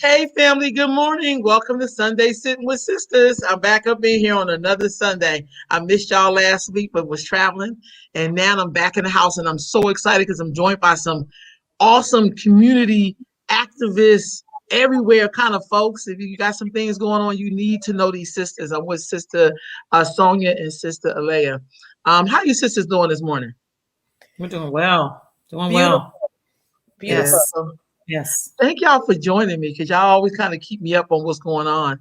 Hey, family, good morning. Welcome to Sunday Sitting with Sisters. I'm back up in here on another Sunday. I missed y'all last week, but was traveling. And now I'm back in the house, and I'm so excited because I'm joined by some awesome community activists everywhere kind of folks. If you got some things going on, you need to know these sisters. I'm with Sister Sonia and Sister Allegra. How you sisters doing this morning? We're doing well. Doing Beautiful. well. Beautiful. Yes. Yes. Thank y'all for joining me because y'all always kind of keep me up on what's going on.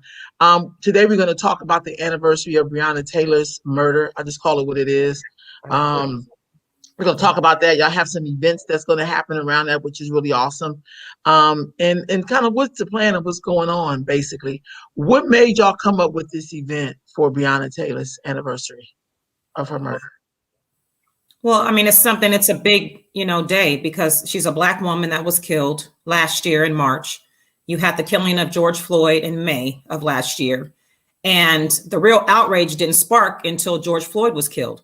Today we're going to talk about the anniversary of Brianna Taylor's murder. I just call it what it is. We're going to talk about that. Y'all have some events that's going to happen around that, which is really awesome. And kind of what's the plan of what's going on, basically. What made y'all come up with this event for Brianna Taylor's anniversary of her murder? Well, I mean, it's a big, day because she's a Black woman that was killed last year in March. You had the killing of George Floyd in May of last year. And the real outrage didn't spark until George Floyd was killed,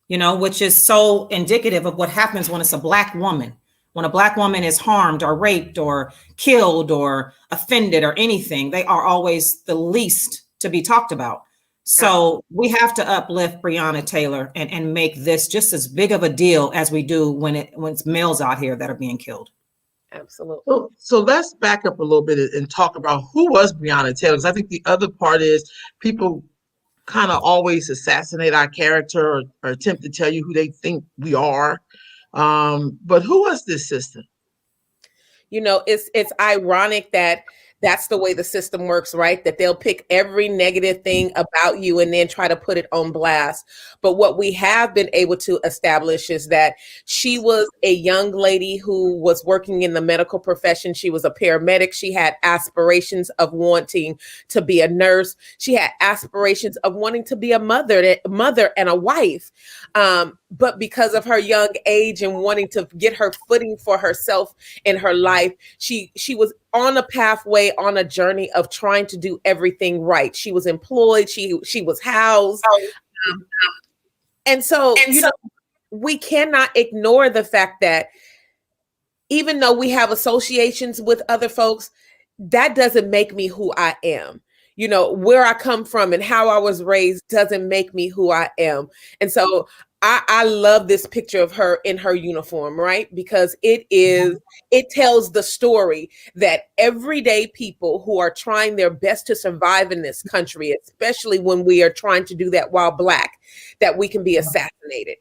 which is so indicative of what happens when it's a Black woman. When a Black woman is harmed or raped or killed or offended or anything, they are always the least to be talked about. So we have to uplift Brianna Taylor and make this just as big of a deal as we do when it's males out here that are being killed. Absolutely. So let's back up a little bit and talk about who was Brianna Taylor. Because I think the other part is people kind of always assassinate our character or attempt to tell you who they think we are. But who was this sister? It's ironic that that's the way the system works, right? That they'll pick every negative thing about you and then try to put it on blast. But what we have been able to establish is that she was a young lady who was working in the medical profession. She was a paramedic. She had aspirations of wanting to be a nurse. She had aspirations of wanting to be a mother and a wife. But because of her young age and wanting to get her footing for herself in her life, she was on a pathway, on a journey of trying to do everything right. She was employed. She was housed. And so, we cannot ignore the fact that even though we have associations with other folks, that doesn't make me who I am. Where I come from and how I was raised doesn't make me who I am. And so I love this picture of her in her uniform, right? Because it tells the story that everyday people who are trying their best to survive in this country, especially when we are trying to do that while Black, that we can be assassinated.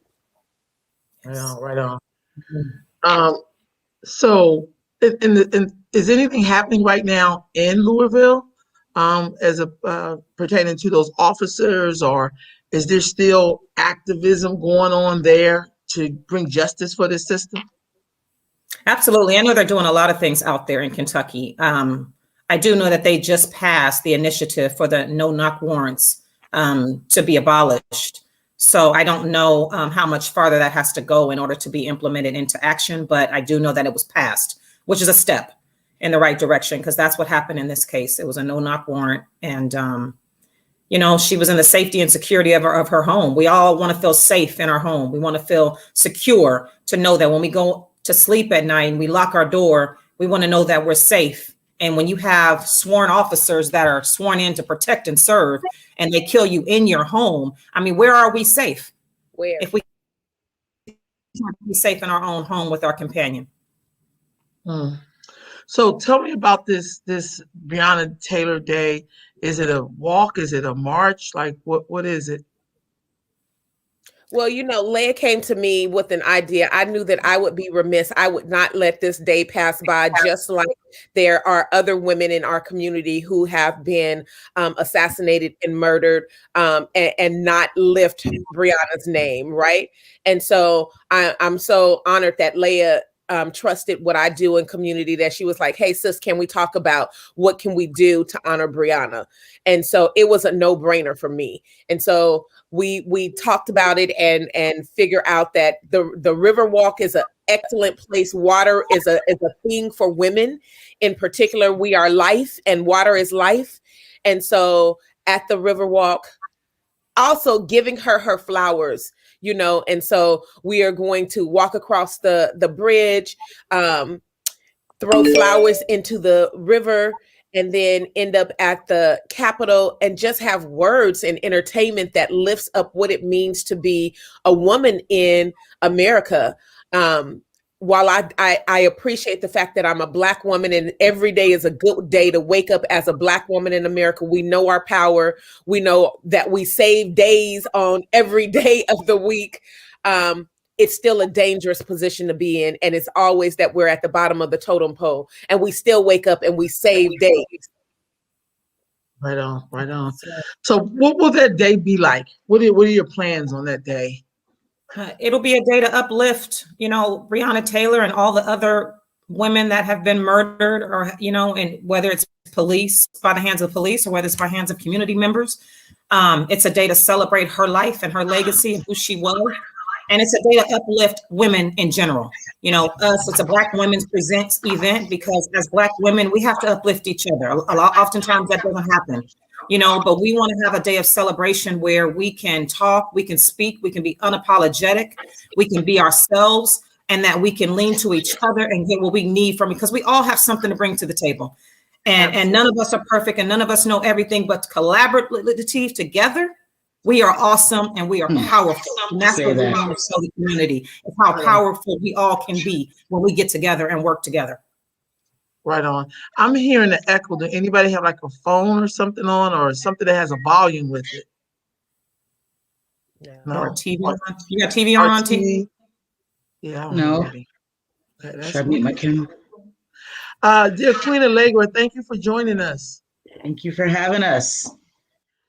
Right on. So is anything happening right now in Louisville as pertaining to those officers, or is there still activism going on there to bring justice for this system? Absolutely. I know they're doing a lot of things out there in Kentucky. I do know that they just passed the initiative for the no-knock warrants to be abolished. So I don't know how much farther that has to go in order to be implemented into action, but I do know that it was passed, which is a step in the right direction, because that's what happened in this case. It was a no-knock warrant, and she was in the safety and security of her home. We all want to feel safe in our home. We want to feel secure, to know that when we go to sleep at night and we lock our door, we want to know that we're safe. And when you have sworn officers that are sworn in to protect and serve, and they kill you in your home, I mean, where are we safe? Where? If we can't be safe in our own home with our companion. So tell me about this Brianna Taylor Day. Is it a walk? Is it a march? Like what is it? Well, Leia came to me with an idea. I knew that I would be remiss. I would not let this day pass by, just like there are other women in our community who have been assassinated and murdered and not lift Brianna's name, right? And so I'm so honored that Leia trusted what I do in community, that she was like, hey, sis, can we talk about what can we do to honor Brianna? And so it was a no-brainer for me. And so we talked about it and figure out that the River Walk is an excellent place. Water is a thing for women in particular. We are life, and water is life. And so at the River Walk, also giving her flowers, and so we are going to walk across the bridge, throw flowers into the river, and then end up at the Capitol and just have words and entertainment that lifts up what it means to be a woman in America. While I appreciate the fact that I'm a Black woman and every day is a good day to wake up as a Black woman in America, we know our power. We know that we save days on every day of the week. It's still a dangerous position to be in. And it's always that we're at the bottom of the totem pole and we still wake up and we save days. Right on, right on. So what will that day be like? What are your plans on that day? It'll be a day to uplift, Brianna Taylor and all the other women that have been murdered, or, and whether it's police, by the hands of police, or whether it's by hands of community members. It's a day to celebrate her life and her legacy and who she was. And it's a day to uplift women in general. It's a Black Women's Presents event because as Black women, we have to uplift each other. Oftentimes that doesn't happen, but we want to have a day of celebration where we can talk, we can speak, we can be unapologetic, we can be ourselves, and that we can lean to each other and get what we need from it, because we all have something to bring to the table. And none of us are perfect and none of us know everything, but collaborative together, we are awesome and we are powerful. And that's what we want to show the community, is how powerful we all can be when we get together and work together. Right on. I'm hearing the echo. Do anybody have like a phone or something on, or something that has a volume with it? No. Or TV on? You got TV on TV? Yeah. No. Should I mute my camera? Dear Queen Allegra, thank you for joining us. Thank you for having us.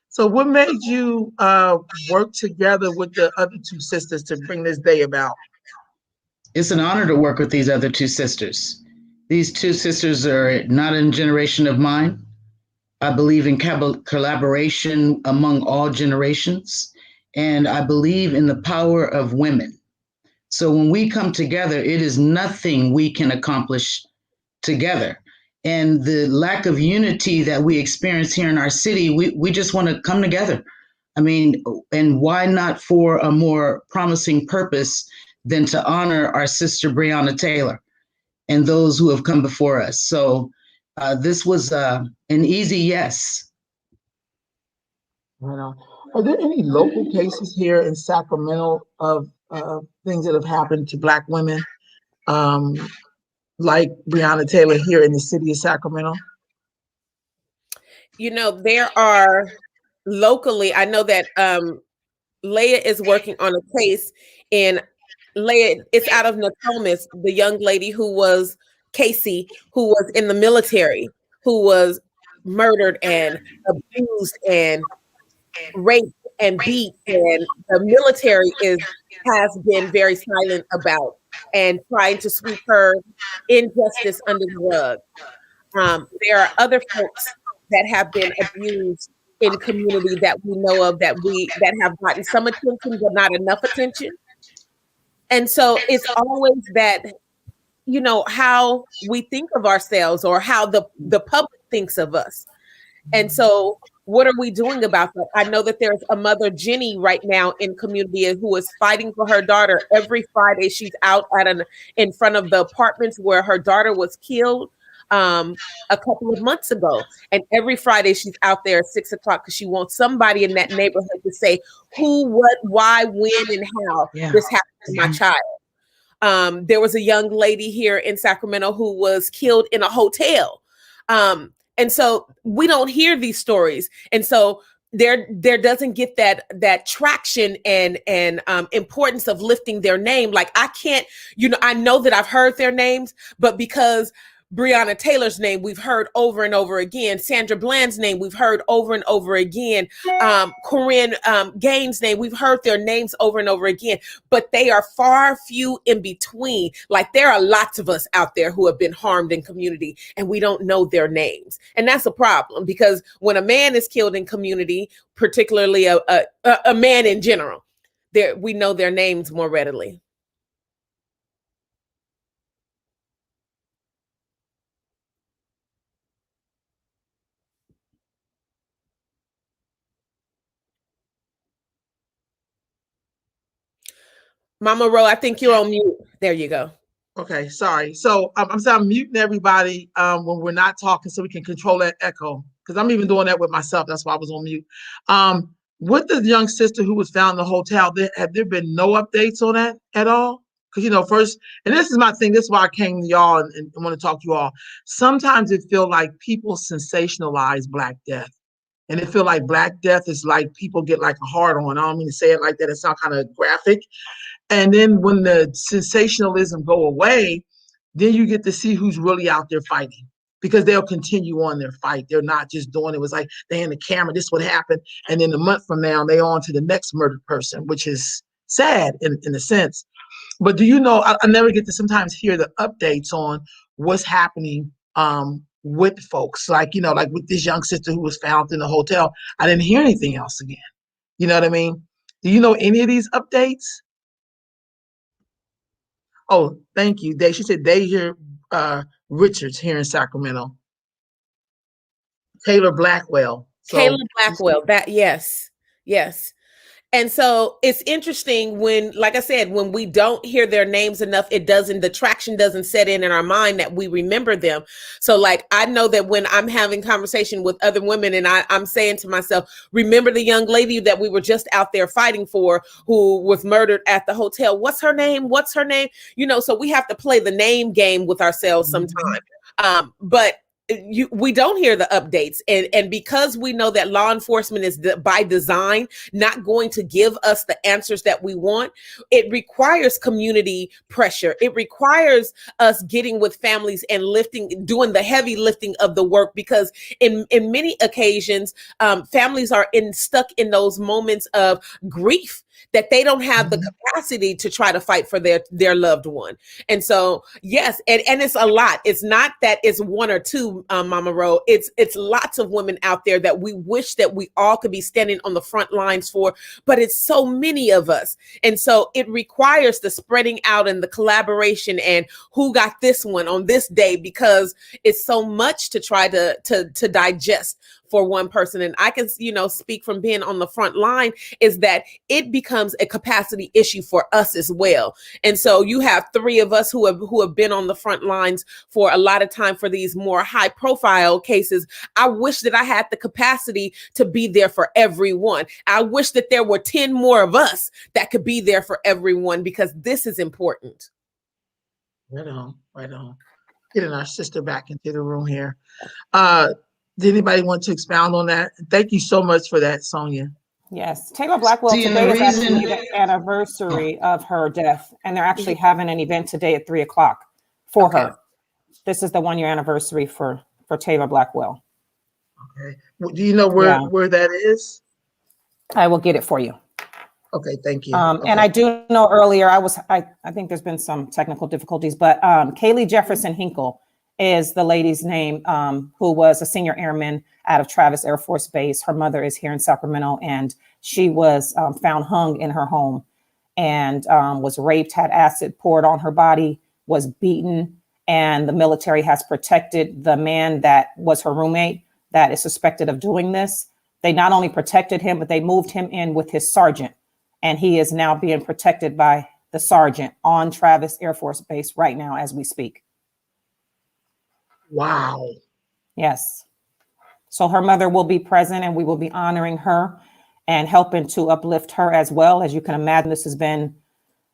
So what made you work together with the other two sisters to bring this day about? It's an honor to work with these other two sisters. These two sisters are not a generation of mine. I believe in collaboration among all generations, and I believe in the power of women. So when we come together, it is nothing we can accomplish together. And the lack of unity that we experience here in our city, we just want to come together. I mean, and why not for a more promising purpose than to honor our sister Brianna Taylor and those who have come before us. So this was an easy yes. Right on. Are there any local cases here in Sacramento of things that have happened to Black women, like Brianna Taylor here in the city of Sacramento? There are locally, I know that Leia is working on a case in Leia, it's out of Nokomis, the young lady who was Casey, who was in the military, who was murdered and abused and raped and beat, and the military has been very silent about and trying to sweep her injustice under the rug. There are other folks that have been abused in community that we know of that have gotten some attention but not enough attention. And so it's always that, how we think of ourselves or how the public thinks of us. And so what are we doing about that? I know that there's a mother, Jenny, right now in community who is fighting for her daughter. Every Friday she's out in front of the apartments where her daughter was killed a couple of months ago. And every Friday she's out there at 6 o'clock because she wants somebody in that neighborhood to say who, what, why, when, and how this happened to my child. There was a young lady here in Sacramento who was killed in a hotel. And so we don't hear these stories. And so there doesn't get that traction and importance of lifting their name. Like I can't, I know that I've heard their names, but because Brianna Taylor's name we've heard over and over again, Sandra Bland's name we've heard over and over again, Corinne Gaines' name we've heard their names over and over again, but they are far few in between. Like there are lots of us out there who have been harmed in community and we don't know their names, and that's a problem because when a man is killed in community, particularly a man in general, we know their names more readily. Mama Ro, I think you're on mute. There you go. Okay, sorry. So I'm muting everybody when we're not talking so we can control that echo. Because I'm even doing that with myself. That's why I was on mute. With the young sister who was found in the hotel, have there been no updates on that at all? Because first, and this is my thing. This is why I came to y'all and want to talk to you all. Sometimes it feels like people sensationalize Black death. And it feel like Black death is like people get like a hard on. I don't mean to say it like that. It sounds kind of graphic. And then when the sensationalism go away, then you get to see who's really out there fighting because they'll continue on their fight. They're not just doing it was like they in the camera, this would happen. And then a month from now, they on to the next murdered person, which is sad in a sense. But do you know, I never get to sometimes hear the updates on what's happening with folks. Like with this young sister who was found in the hotel. I didn't hear anything else again. You know what I mean? Do you know any of these updates? Oh, thank you. She said Deja Richards here in Sacramento. Taylor Blackwell. Kayla Blackwell. Yes. And so it's interesting when, like I said, when we don't hear their names enough, the traction doesn't set in our mind that we remember them. So like, I know that when I'm having conversation with other women and I'm saying to myself, remember the young lady that we were just out there fighting for who was murdered at the hotel. What's her name? So we have to play the name game with ourselves sometimes. But we don't hear the updates, and because we know that law enforcement is by design not going to give us the answers that we want, it requires community pressure. It requires us getting with families and doing the heavy lifting of the work, because in many occasions families are stuck in those moments of grief that they don't have the capacity to try to fight for their loved one. And so, yes, and it's a lot. It's not that it's one or two, Mama Ro. It's lots of women out there that we wish that we all could be standing on the front lines for, but it's so many of us. And so it requires the spreading out and the collaboration and who got this one on this day, because it's so much to try to digest for one person. And I can, speak from being on the front line, is that it becomes a capacity issue for us as well. And so you have three of us who have been on the front lines for a lot of time for these more high profile cases. I wish that I had the capacity to be there for everyone. I wish that there were 10 more of us that could be there for everyone, because this is important. Right on. Getting our sister back into the room here. Did anybody want to expound on that? Thank you so much for that, Sonia. Yes, Taylor Blackwell, today is actually the anniversary of her death, and they're actually having an event today at 3:00 for her. This is the 1-year anniversary for Taylor Blackwell. Okay. Do you know where that is? I will get it for you. Okay, thank you. And I do know earlier, I think there's been some technical difficulties, but Kaylee Jefferson Hinkle is the lady's name, who was a senior airman out of Travis Air Force Base. Her mother is here in Sacramento, and she was found hung in her home and was raped, had acid poured on her body, was beaten, and the military has protected the man that was her roommate that is suspected of doing this. They not only protected him, but they moved him in with his sergeant, and he is now being protected by the sergeant on Travis Air Force Base right now as we speak. Wow. Yes. So her mother will be present, and we will be honoring her and helping to uplift her as well. As you can imagine, this has been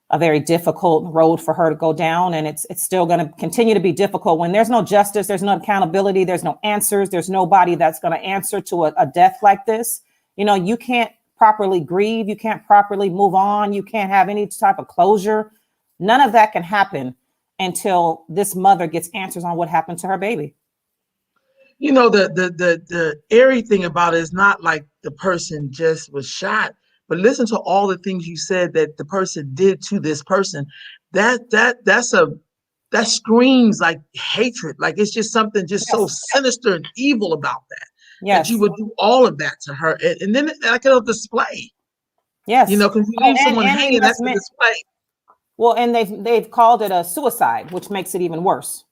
a very difficult road for her to go down, and it's still going to continue to be difficult when there's no justice, there's no accountability, there's no answers, there's nobody that's going to answer to a death like this. You can't properly grieve, you can't properly move on, you can't have any type of closure. None of that can happen until this mother gets answers on what happened to her baby. The airy thing about it is not like the person just was shot, but listen to all the things you said that the person did to this person. That screams like hatred. Like it's just something just so sinister and evil about that. Yes. That you would do all of that to her, and then like on display. Yes. Because you leave someone hanging, that's the display. Well, and they've called it a suicide, which makes it even worse,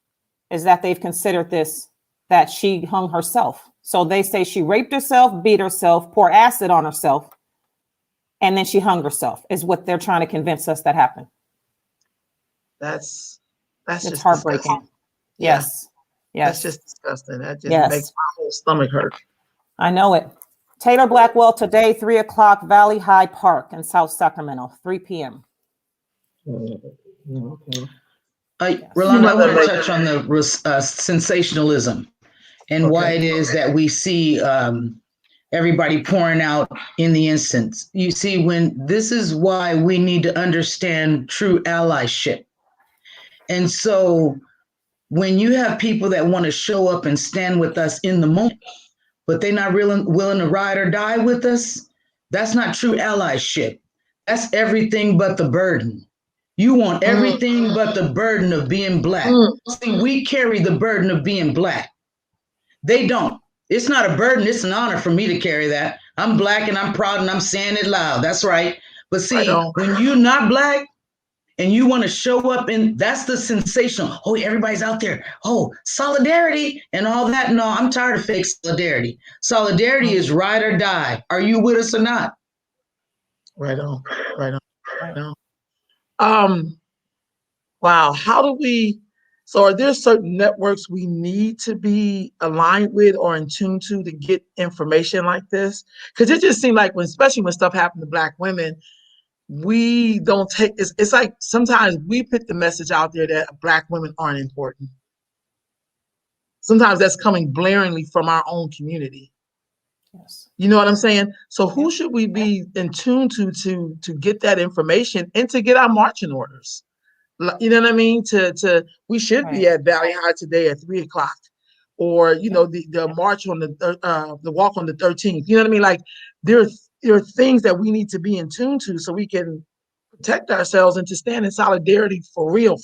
is that they've considered this, that she hung herself. So they say she raped herself, beat herself, poured acid on herself, and then she hung herself, is what they're trying to convince us that happened. That's That's It's just heartbreaking. disgusting. Yes. That's Yes. just disgusting. That just Yes. makes my whole stomach hurt. I know it. Taylor Blackwell today, 3:00, Valley High Park in South Sacramento, 3 p.m. Okay. Rolanda, I want to touch on the sensationalism and why it is that we see everybody pouring out in the instance. You see, this is why we need to understand true allyship. And so when you have people that want to show up and stand with us in the moment, but they're not really willing to ride or die with us, that's not true allyship. That's everything but the burden. You want everything but the burden of being Black. See, we carry the burden of being Black. They don't. It's not a burden. It's an honor for me to carry that. I'm Black and I'm proud and I'm saying it loud. That's right. But see, when you're not Black and you want to show up, and that's the sensation. Oh, everybody's out there. Oh, solidarity and all that. No, I'm tired of fake solidarity. Solidarity is ride or die. Are you with us or not? Right on. Wow. How do we? So, are there certain networks we need to be aligned with or in tune to get information like this? Because it just seemed like especially when stuff happened to Black women, we don't take. It's like sometimes we put the message out there that Black women aren't important. Sometimes that's coming blaringly from our own community. Yes. You know what I'm saying? So who should we be in tune to get that information and to get our marching orders? You know what I mean? We should be at Valley High today at 3:00, or the march on the walk on the 13th. You know what I mean? Like there are things that we need to be in tune to so we can protect ourselves and to stand in solidarity for real.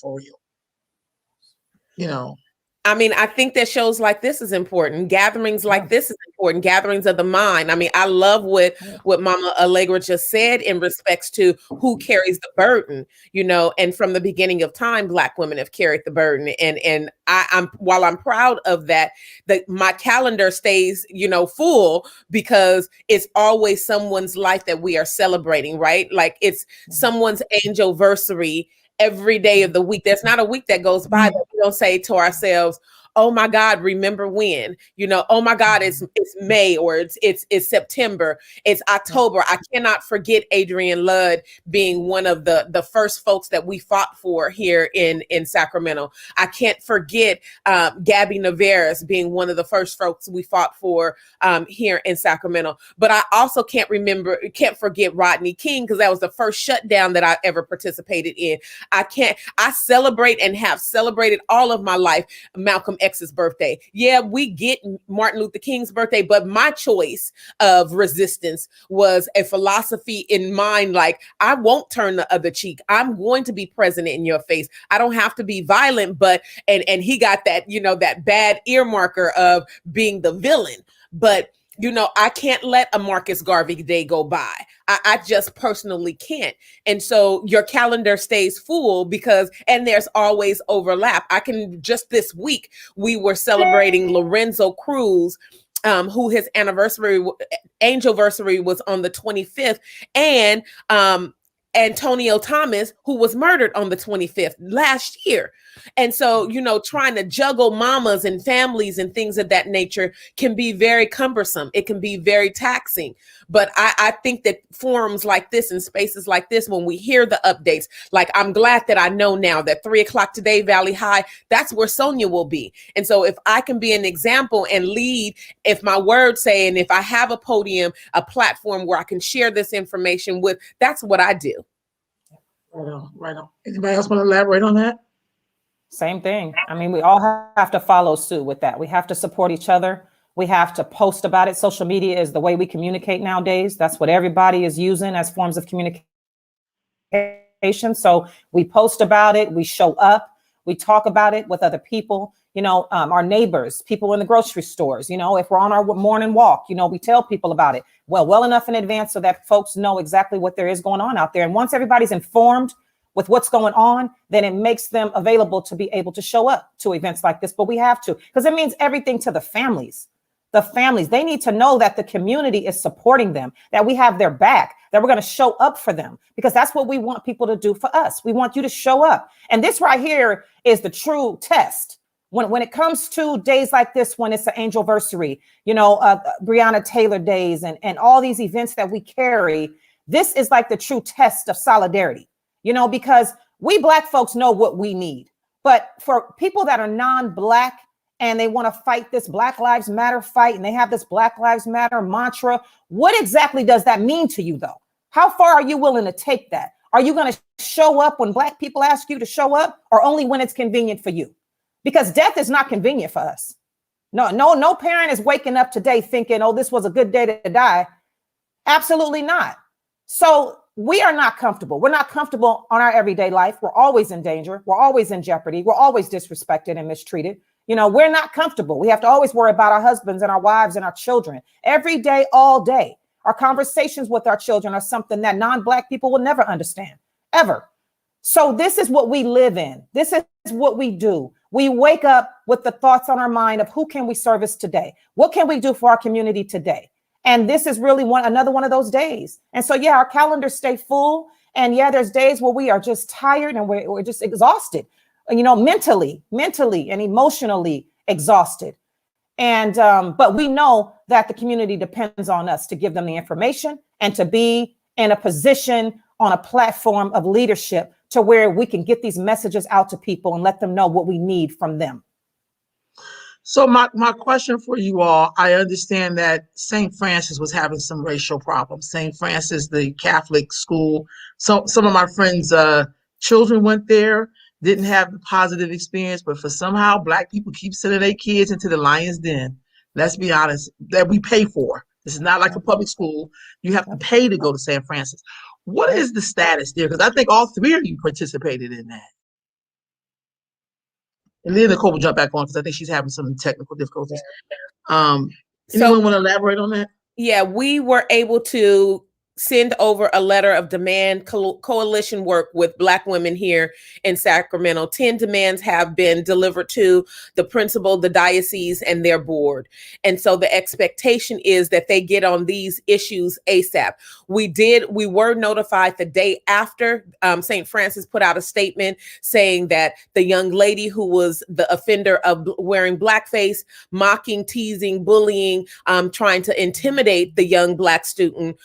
I mean, I think that shows like this is important. Gatherings like this is important. Gatherings of the mind. I mean, I love what Mama Allegra just said in respects to who carries the burden, and from the beginning of time, Black women have carried the burden. And I'm while I'm proud of that, my calendar stays, full because it's always someone's life that we are celebrating, right? Like it's someone's angelversary every day of the week. There's not a week that goes by that we don't say to ourselves, oh my God, remember when? Oh my God, it's May, or it's September, it's October. I cannot forget Adrienne Ludd being one of the first folks that we fought for here in Sacramento. I can't forget Gabby Navarez being one of the first folks we fought for here in Sacramento. But I also can't forget Rodney King, because that was the first shutdown that I ever participated in. I celebrate and have celebrated all of my life Malcolm X's birthday. Yeah, we get Martin Luther King's birthday, but my choice of resistance was a philosophy in mind, like I won't turn the other cheek. I'm going to be present in your face. I don't have to be violent, but and he got that, that bad earmarker of being the villain. But I can't let a Marcus Garvey day go by. I just personally can't. And so your calendar stays full and there's always overlap. Just this week, we were celebrating Lorenzo Cruz, who his angelversary was on the 25th, and Antonio Thomas, who was murdered on the 25th last year. And so, trying to juggle mamas and families and things of that nature can be very cumbersome. It can be very taxing. But I think that forums like this and spaces like this, when we hear the updates, like I'm glad that I know now that 3:00 today, Valley High, that's where Sonia will be. And so if I can be an example and lead, if my words say, and if I have a podium, a platform where I can share this information with, that's what I do. Right on. Anybody else want to elaborate on that? Same thing. I mean, we all have to follow suit with that. We have to support each other. We have to post about it. Social media is the way we communicate nowadays. That's what everybody is using as forms of communication. So we post about it. We show up. We talk about it with other people, our neighbors, people in the grocery stores. If we're on our morning walk, we tell people about it well enough in advance so that folks know exactly what there is going on out there. And once everybody's informed with what's going on, then it makes them available to be able to show up to events like this. But we have to, because it means everything to the families. The families, they need to know that the community is supporting them, that we have their back, that we're going to show up for them, because that's what we want people to do for us. We want you to show up. And this right here is the true test. When it comes to days like this, when it's an angelversary, Brianna Taylor days and all these events that we carry, this is like the true test of solidarity, because we Black folks know what we need. But for people that are non-Black and they want to fight this Black Lives Matter fight, and they have this Black Lives Matter mantra, what exactly does that mean to you, though? How far are you willing to take that? Are you going to show up when Black people ask you to show up, or only when it's convenient for you? Because death is not convenient for us. No parent is waking up today thinking, oh, this was a good day to die. Absolutely not. So we are not comfortable. We're not comfortable on our everyday life. We're always in danger. We're always in jeopardy. We're always disrespected and mistreated. We're not comfortable. We have to always worry about our husbands and our wives and our children every day, all day. Our conversations with our children are something that non-Black people will never understand, ever. So this is what we live in. This is what we do. We wake up with the thoughts on our mind of who can we service today? What can we do for our community today? And this is really another one of those days. And so, yeah, our calendars stay full. And yeah, there's days where we are just tired and we're just exhausted, mentally and emotionally exhausted. And but we know that the community depends on us to give them the information and to be in a position on a platform of leadership to where we can get these messages out to people and let them know what we need from them. So my question for you all, I understand that St. Francis was having some racial problems. St. Francis, the Catholic school, some of my friends' children went there, didn't have the positive experience, but for somehow Black people keep sending their kids into the lion's den. Let's be honest, that we pay for. This is not like a public school. You have to pay to go to St. Francis. What is the status there? Because I think all three of you participated in that. And then Nicole will jump back on because I think she's having some technical difficulties. Anyone want to elaborate on that? Yeah, we were able to send over a letter of demand, coalition work with Black women here in Sacramento. 10 demands have been delivered to the principal, the diocese, and their board. And so the expectation is that they get on these issues ASAP. We were notified the day after St. Francis put out a statement saying that the young lady who was the offender of wearing blackface, mocking, teasing, bullying, trying to intimidate the young Black student,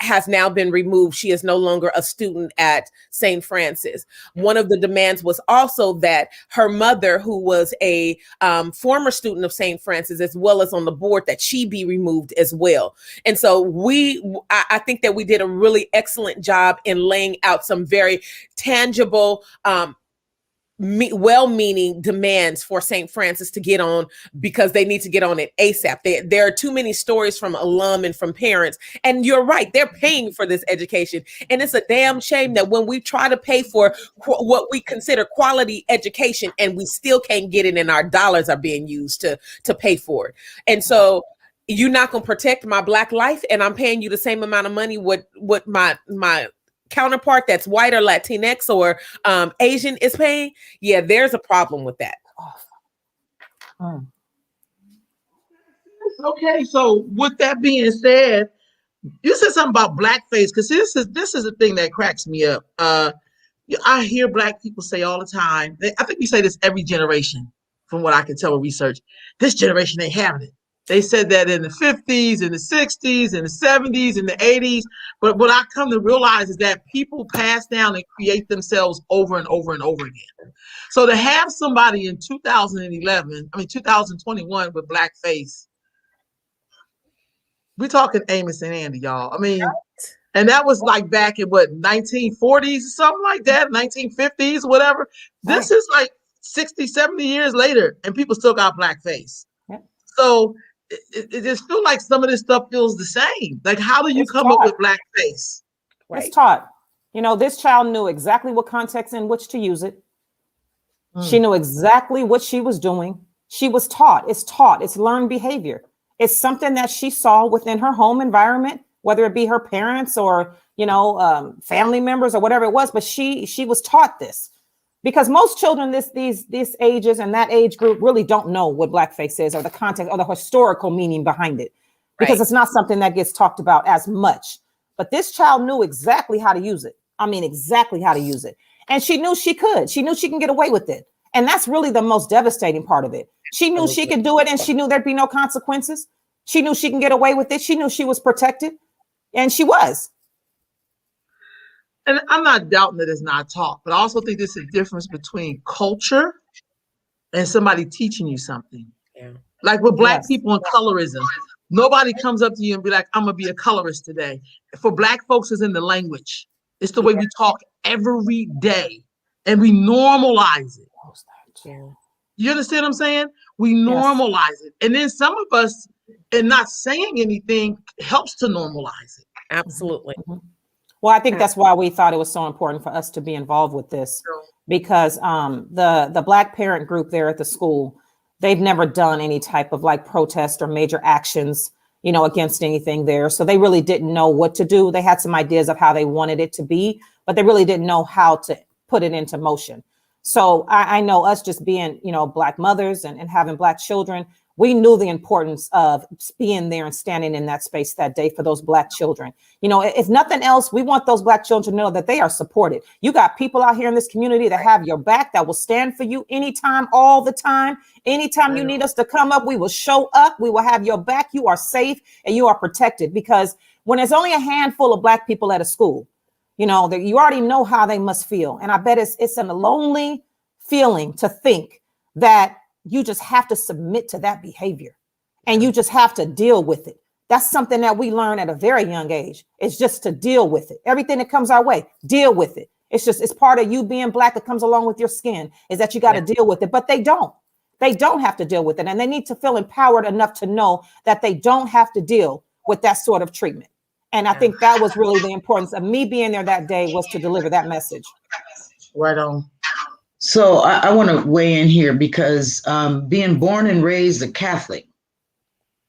has now been removed. She is no longer a student at St. Francis. One of the demands was also that her mother, who was a former student of St. Francis, as well as on the board, that she be removed as well. And so I think that we did a really excellent job in laying out some very tangible, well-meaning demands for St. Francis to get on, because they need to get on it ASAP. There are too many stories from alum and from parents. And you're right, they're paying for this education. And it's a damn shame that when we try to pay for what we consider quality education and we still can't get it, and our dollars are being used to pay for it. And so you're not going to protect my Black life, and I'm paying you the same amount of money what my counterpart that's white or Latinx or Asian is paying. Yeah, there's a problem with that. Okay, so with that being said, you said something about blackface, because this is the thing that cracks me up. I hear Black people say all the time, I think we say this every generation, from what I can tell with research, this generation ain't having it. They said that in the 50s, in the 60s, in the 70s, in the 80s. But what I come to realize is that people pass down and create themselves over and over and over again. So to have somebody in 2021 with blackface, we're talking Amos and Andy, y'all. I mean, and that was like back in what, 1940s or something like that, 1950s, whatever. This is like 60, 70 years later, and people still got blackface. So it just feels like some of this stuff feels the same. Like, how do you come up with blackface? It's taught. This child knew exactly what context in which to use it. She knew exactly what she was doing. She was taught. It's learned behavior. It's something that she saw within her home environment, whether it be her parents or, family members or whatever it was. But she was taught this. Because most children these ages and that age group really don't know what blackface is, or the context or the historical meaning behind it, because it's not something that gets talked about as much. But this child knew exactly how to use it. I mean, exactly how to use it. And she knew she could. She knew she can get away with it. And that's really the most devastating part of it. She knew she could do it, and she knew there'd be no consequences. She knew she can get away with it. She knew she was protected, and she was. And I'm not doubting that it's not taught, but I also think there's a difference between culture and somebody teaching you something. Yeah. Like with Black people and colorism, nobody comes up to you and be like, I'm gonna be a colorist today. For Black folks, it's in the language. It's the way we talk every day, and we normalize it. Yeah. You understand what I'm saying? We normalize it. And then some of us, and not saying anything helps to normalize it. Absolutely. Well, I think that's why we thought it was so important for us to be involved with this, because the Black parent group there at the school, they've never done any type of like protest or major actions, you know, against anything there. So they really didn't know what to do. They had some ideas of how they wanted it to be, but they really didn't know how to put it into motion. So I know us just being, you know, Black mothers and having Black children, we knew the importance of being there and standing in that space that day for those Black children. You know, if nothing else, we want those Black children to know that they are supported. You got people out here in this community that have your back, that will stand for you anytime, all the time. Anytime you need us to come up, we will show up. We will have your back. You are safe and you are protected, because when there's only a handful of Black people at a school, you know, that you already know how they must feel. And I bet it's a lonely feeling to think that you just have to submit to that behavior and you just have to deal with it. That's something that we learn at a very young age. It's just to deal with it. Everything that comes our way, deal with it. It's part of you being Black that comes along with your skin, is that you got to deal with it, but they don't have to deal with it. And they need to feel empowered enough to know that they don't have to deal with that sort of treatment. And I think that was really the importance of me being there that day, was to deliver that message. Right on. So I want to weigh in here, because being born and raised a Catholic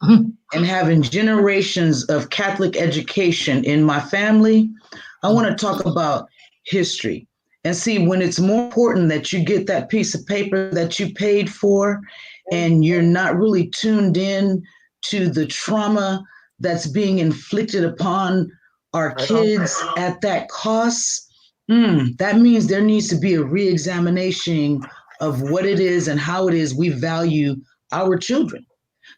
and having generations of Catholic education in my family, I want to talk about history and see when it's more important that you get that piece of paper that you paid for and you're not really tuned in to the trauma that's being inflicted upon our kids at that cost. That means there needs to be a reexamination of what it is and how it is we value our children.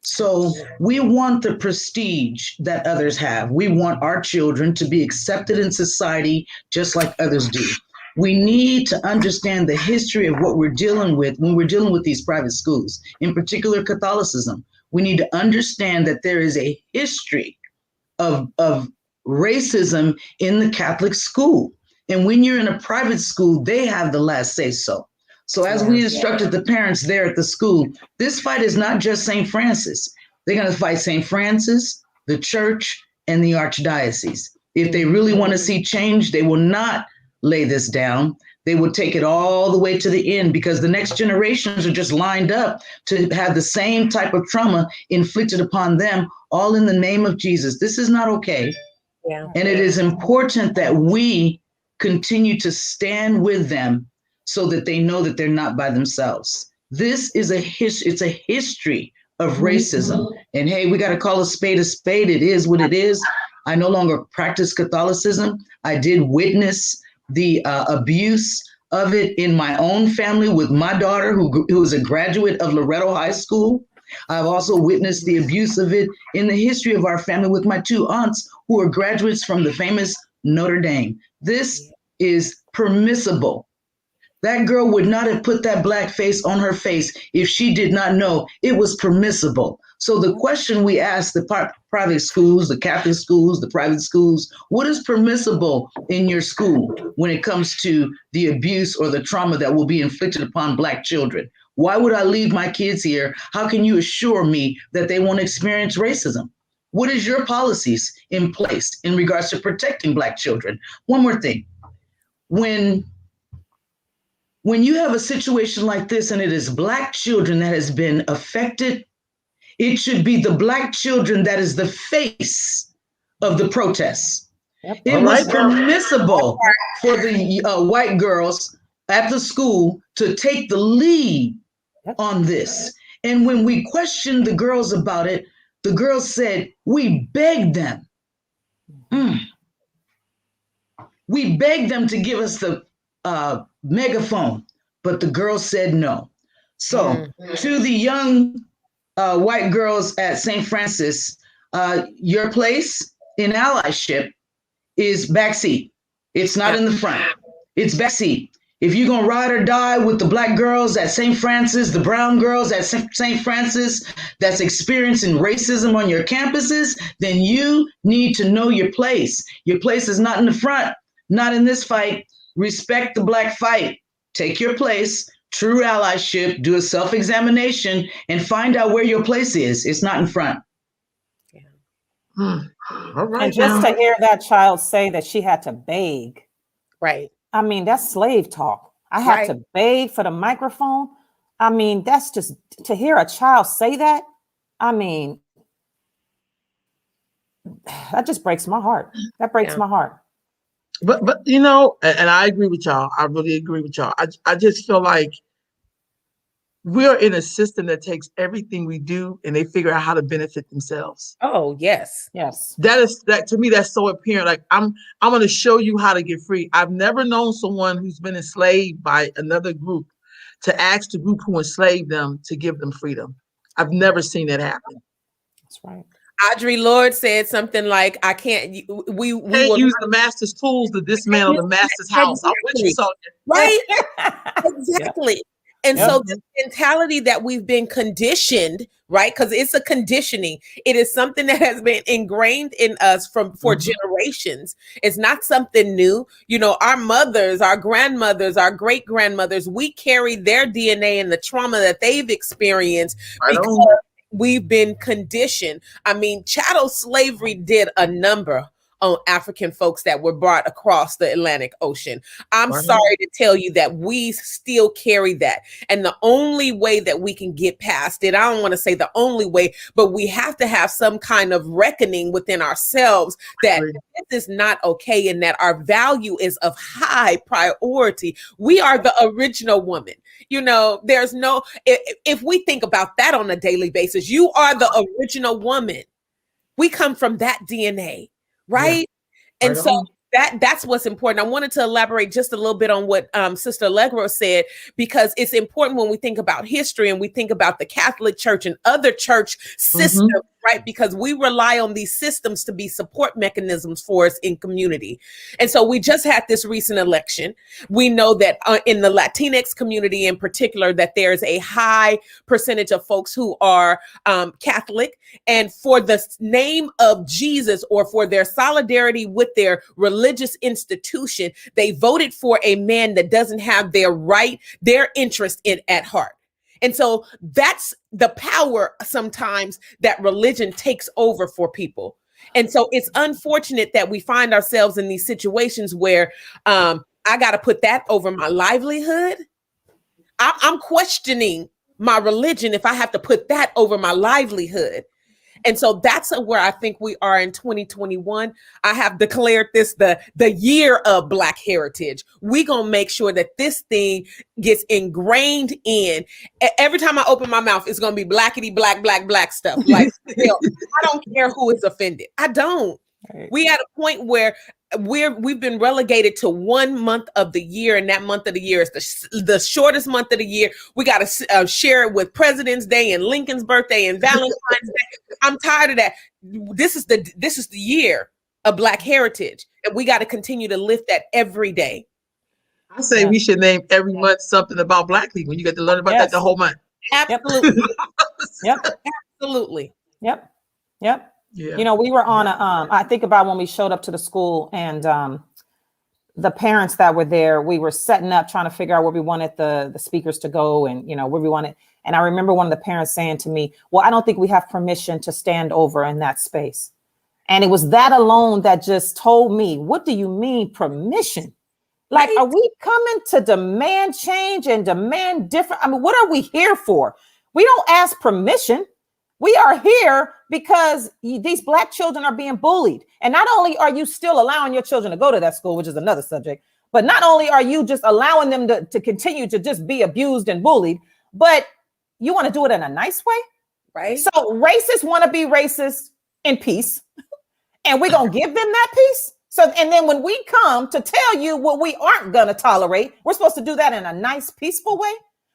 So we want the prestige that others have. We want our children to be accepted in society just like others do. We need to understand the history of what we're dealing with when we're dealing with these private schools, in particular Catholicism. We need to understand that there is a history of racism in the Catholic school. And when you're in a private school, they have the last say so. So as we instructed the parents there at the school, this fight is not just St. Francis. They're going to fight St. Francis, the church, and the archdiocese. If they really want to see change, they will not lay this down. They will take it all the way to the end, because the next generations are just lined up to have the same type of trauma inflicted upon them, all in the name of Jesus. This is not okay. And it is important that we continue to stand with them so that they know that they're not by themselves. This is it's a history of racism. And hey, we got to call a spade a spade. It is what it is. I no longer practice Catholicism. I did witness the abuse of it in my own family with my daughter, who is a graduate of Loretto High School. I've also witnessed the abuse of it in the history of our family with my two aunts, who are graduates from the famous Notre Dame. This is permissible. That girl would not have put that black face on her face if she did not know it was permissible. So the question we ask the private schools, the Catholic schools, the private schools, what is permissible in your school when it comes to the abuse or the trauma that will be inflicted upon Black children? Why would I leave my kids here? How can you assure me that they won't experience racism? What is your policies in place in regards to protecting Black children? One more thing. When you have a situation like this and it is Black children that has been affected, it should be the Black children that is the face of the protests. It was permissible for the white girls at the school to take the lead on this. And when we questioned the girls about it, the girls said, we begged them. We begged them to give us the megaphone but the girls said no. So to the young white girls at St. Francis, your place in allyship is backseat. It's not in the front. It's backseat. If you're going to ride or die with the black girls at St. Francis, the brown girls at St. Francis that's experiencing racism on your campuses, then you need to know your place. Your place is not in the front, not in this fight. Respect the black fight. Take your place, true allyship, do a self-examination, and find out where your place is. It's not in front. All right, and just to hear that child say that she had to beg. Right. I mean, that's slave talk. I had to beg for the microphone. I mean, that's just to hear a child say that. I mean, that just breaks my heart. That breaks my heart. But you know, and I agree with y'all. I really agree with y'all. I just feel like we're in a system that takes everything we do and they figure out how to benefit themselves. Oh, yes. Yes. That to me, that's so apparent. Like I'm going to show you how to get free. I've never known someone who's been enslaved by another group to ask the group who enslaved them to give them freedom. I've never seen that happen. That's right. Audre Lorde said something like, "I can't. We can't use the master's tools to dismantle the master's house." I'm with you, Sonia. Right? Exactly. And so the mentality that we've been conditioned, right? Because it's a conditioning. It is something that has been ingrained in us for generations. It's not something new. You know, our mothers, our grandmothers, our great grandmothers, we carry their DNA and the trauma that they've experienced because we've been conditioned. I mean, chattel slavery did a number on African folks that were brought across the Atlantic Ocean. I'm sorry to tell you that we still carry that. And the only way that we can get past it, I don't want to say the only way, but we have to have some kind of reckoning within ourselves that this is not okay and that our value is of high priority. We are the original woman. You know, there's no, if we think about that on a daily basis, you are the original woman. We come from that DNA. Right. Yeah. And so that's what's important. I wanted to elaborate just a little bit on what Sister Allegra said, because it's important when we think about history and we think about the Catholic Church and other church systems, right? Because we rely on these systems to be support mechanisms for us in community. And so we just had this recent election. We know that in the Latinx community in particular, that there's a high percentage of folks who are Catholic, and for the name of Jesus or for their solidarity with their religious institution, they voted for a man that doesn't have their interest at heart. And so that's the power sometimes that religion takes over for people. And so it's unfortunate that we find ourselves in these situations where I got to put that over my livelihood. I'm questioning my religion if I have to put that over my livelihood. And so that's where I think we are in 2021. I have declared this the year of Black heritage. We're going to make sure that this thing gets ingrained in. Every time I open my mouth, it's going to be blackity, black stuff. Like, I don't care who is offended. I don't. Right. We at a point where we've been relegated to 1 month of the year, and that month of the year is the shortest month of the year. We got to share it with President's Day and Lincoln's birthday and Valentine's Day. I'm tired of that. This is the year of Black heritage, and we got to continue to lift that every day. I say we should name every month something about Black people. You get to learn about that the whole month. Absolutely. Absolutely. Yep. Yeah. You know, we were on I think about when we showed up to the school and the parents that were there, we were setting up, trying to figure out where we wanted the speakers to go and, you know, where we wanted. And I remember one of the parents saying to me, well, I don't think we have permission to stand over in that space. And it was that alone that just told me, what do you mean permission? Like, are we coming to demand change and demand different? I mean, what are we here for? We don't ask permission. We are here because these Black children are being bullied. And not only are you still allowing your children to go to that school, which is another subject, but not only are you just allowing them to continue to just be abused and bullied, but you want to do it in a nice way. Right. So racists want to be racist in peace. And we're going to give them that peace. So, and then when we come to tell you what we aren't going to tolerate, we're supposed to do that in a nice, peaceful way.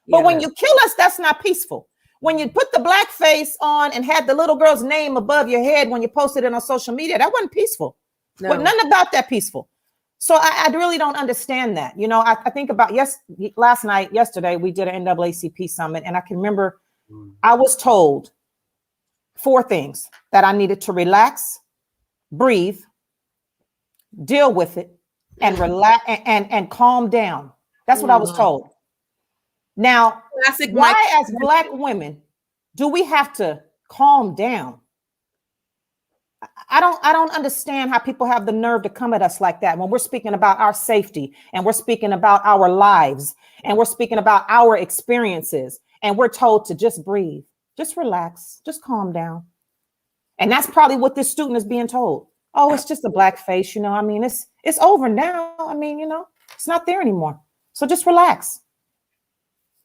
But when you kill us, that's not peaceful. When you put the black face on and had the little girl's name above your head when you posted it on social media, that wasn't peaceful. No. But none about that peaceful. So I really don't understand that. You know, I think about yesterday, we did an NAACP summit, and I can remember I was told 4 things: that I needed to relax, breathe, deal with it, and relax and calm down. That's what I was told. Now, why as Black women do we have to calm down? I don't understand how people have the nerve to come at us like that when we're speaking about our safety, and we're speaking about our lives, and we're speaking about our experiences, and we're told to just breathe, just relax, just calm down. And that's probably what this student is being told. Oh, it's just a black face, you know. I mean, it's over now. I mean, you know, it's not there anymore. So just relax.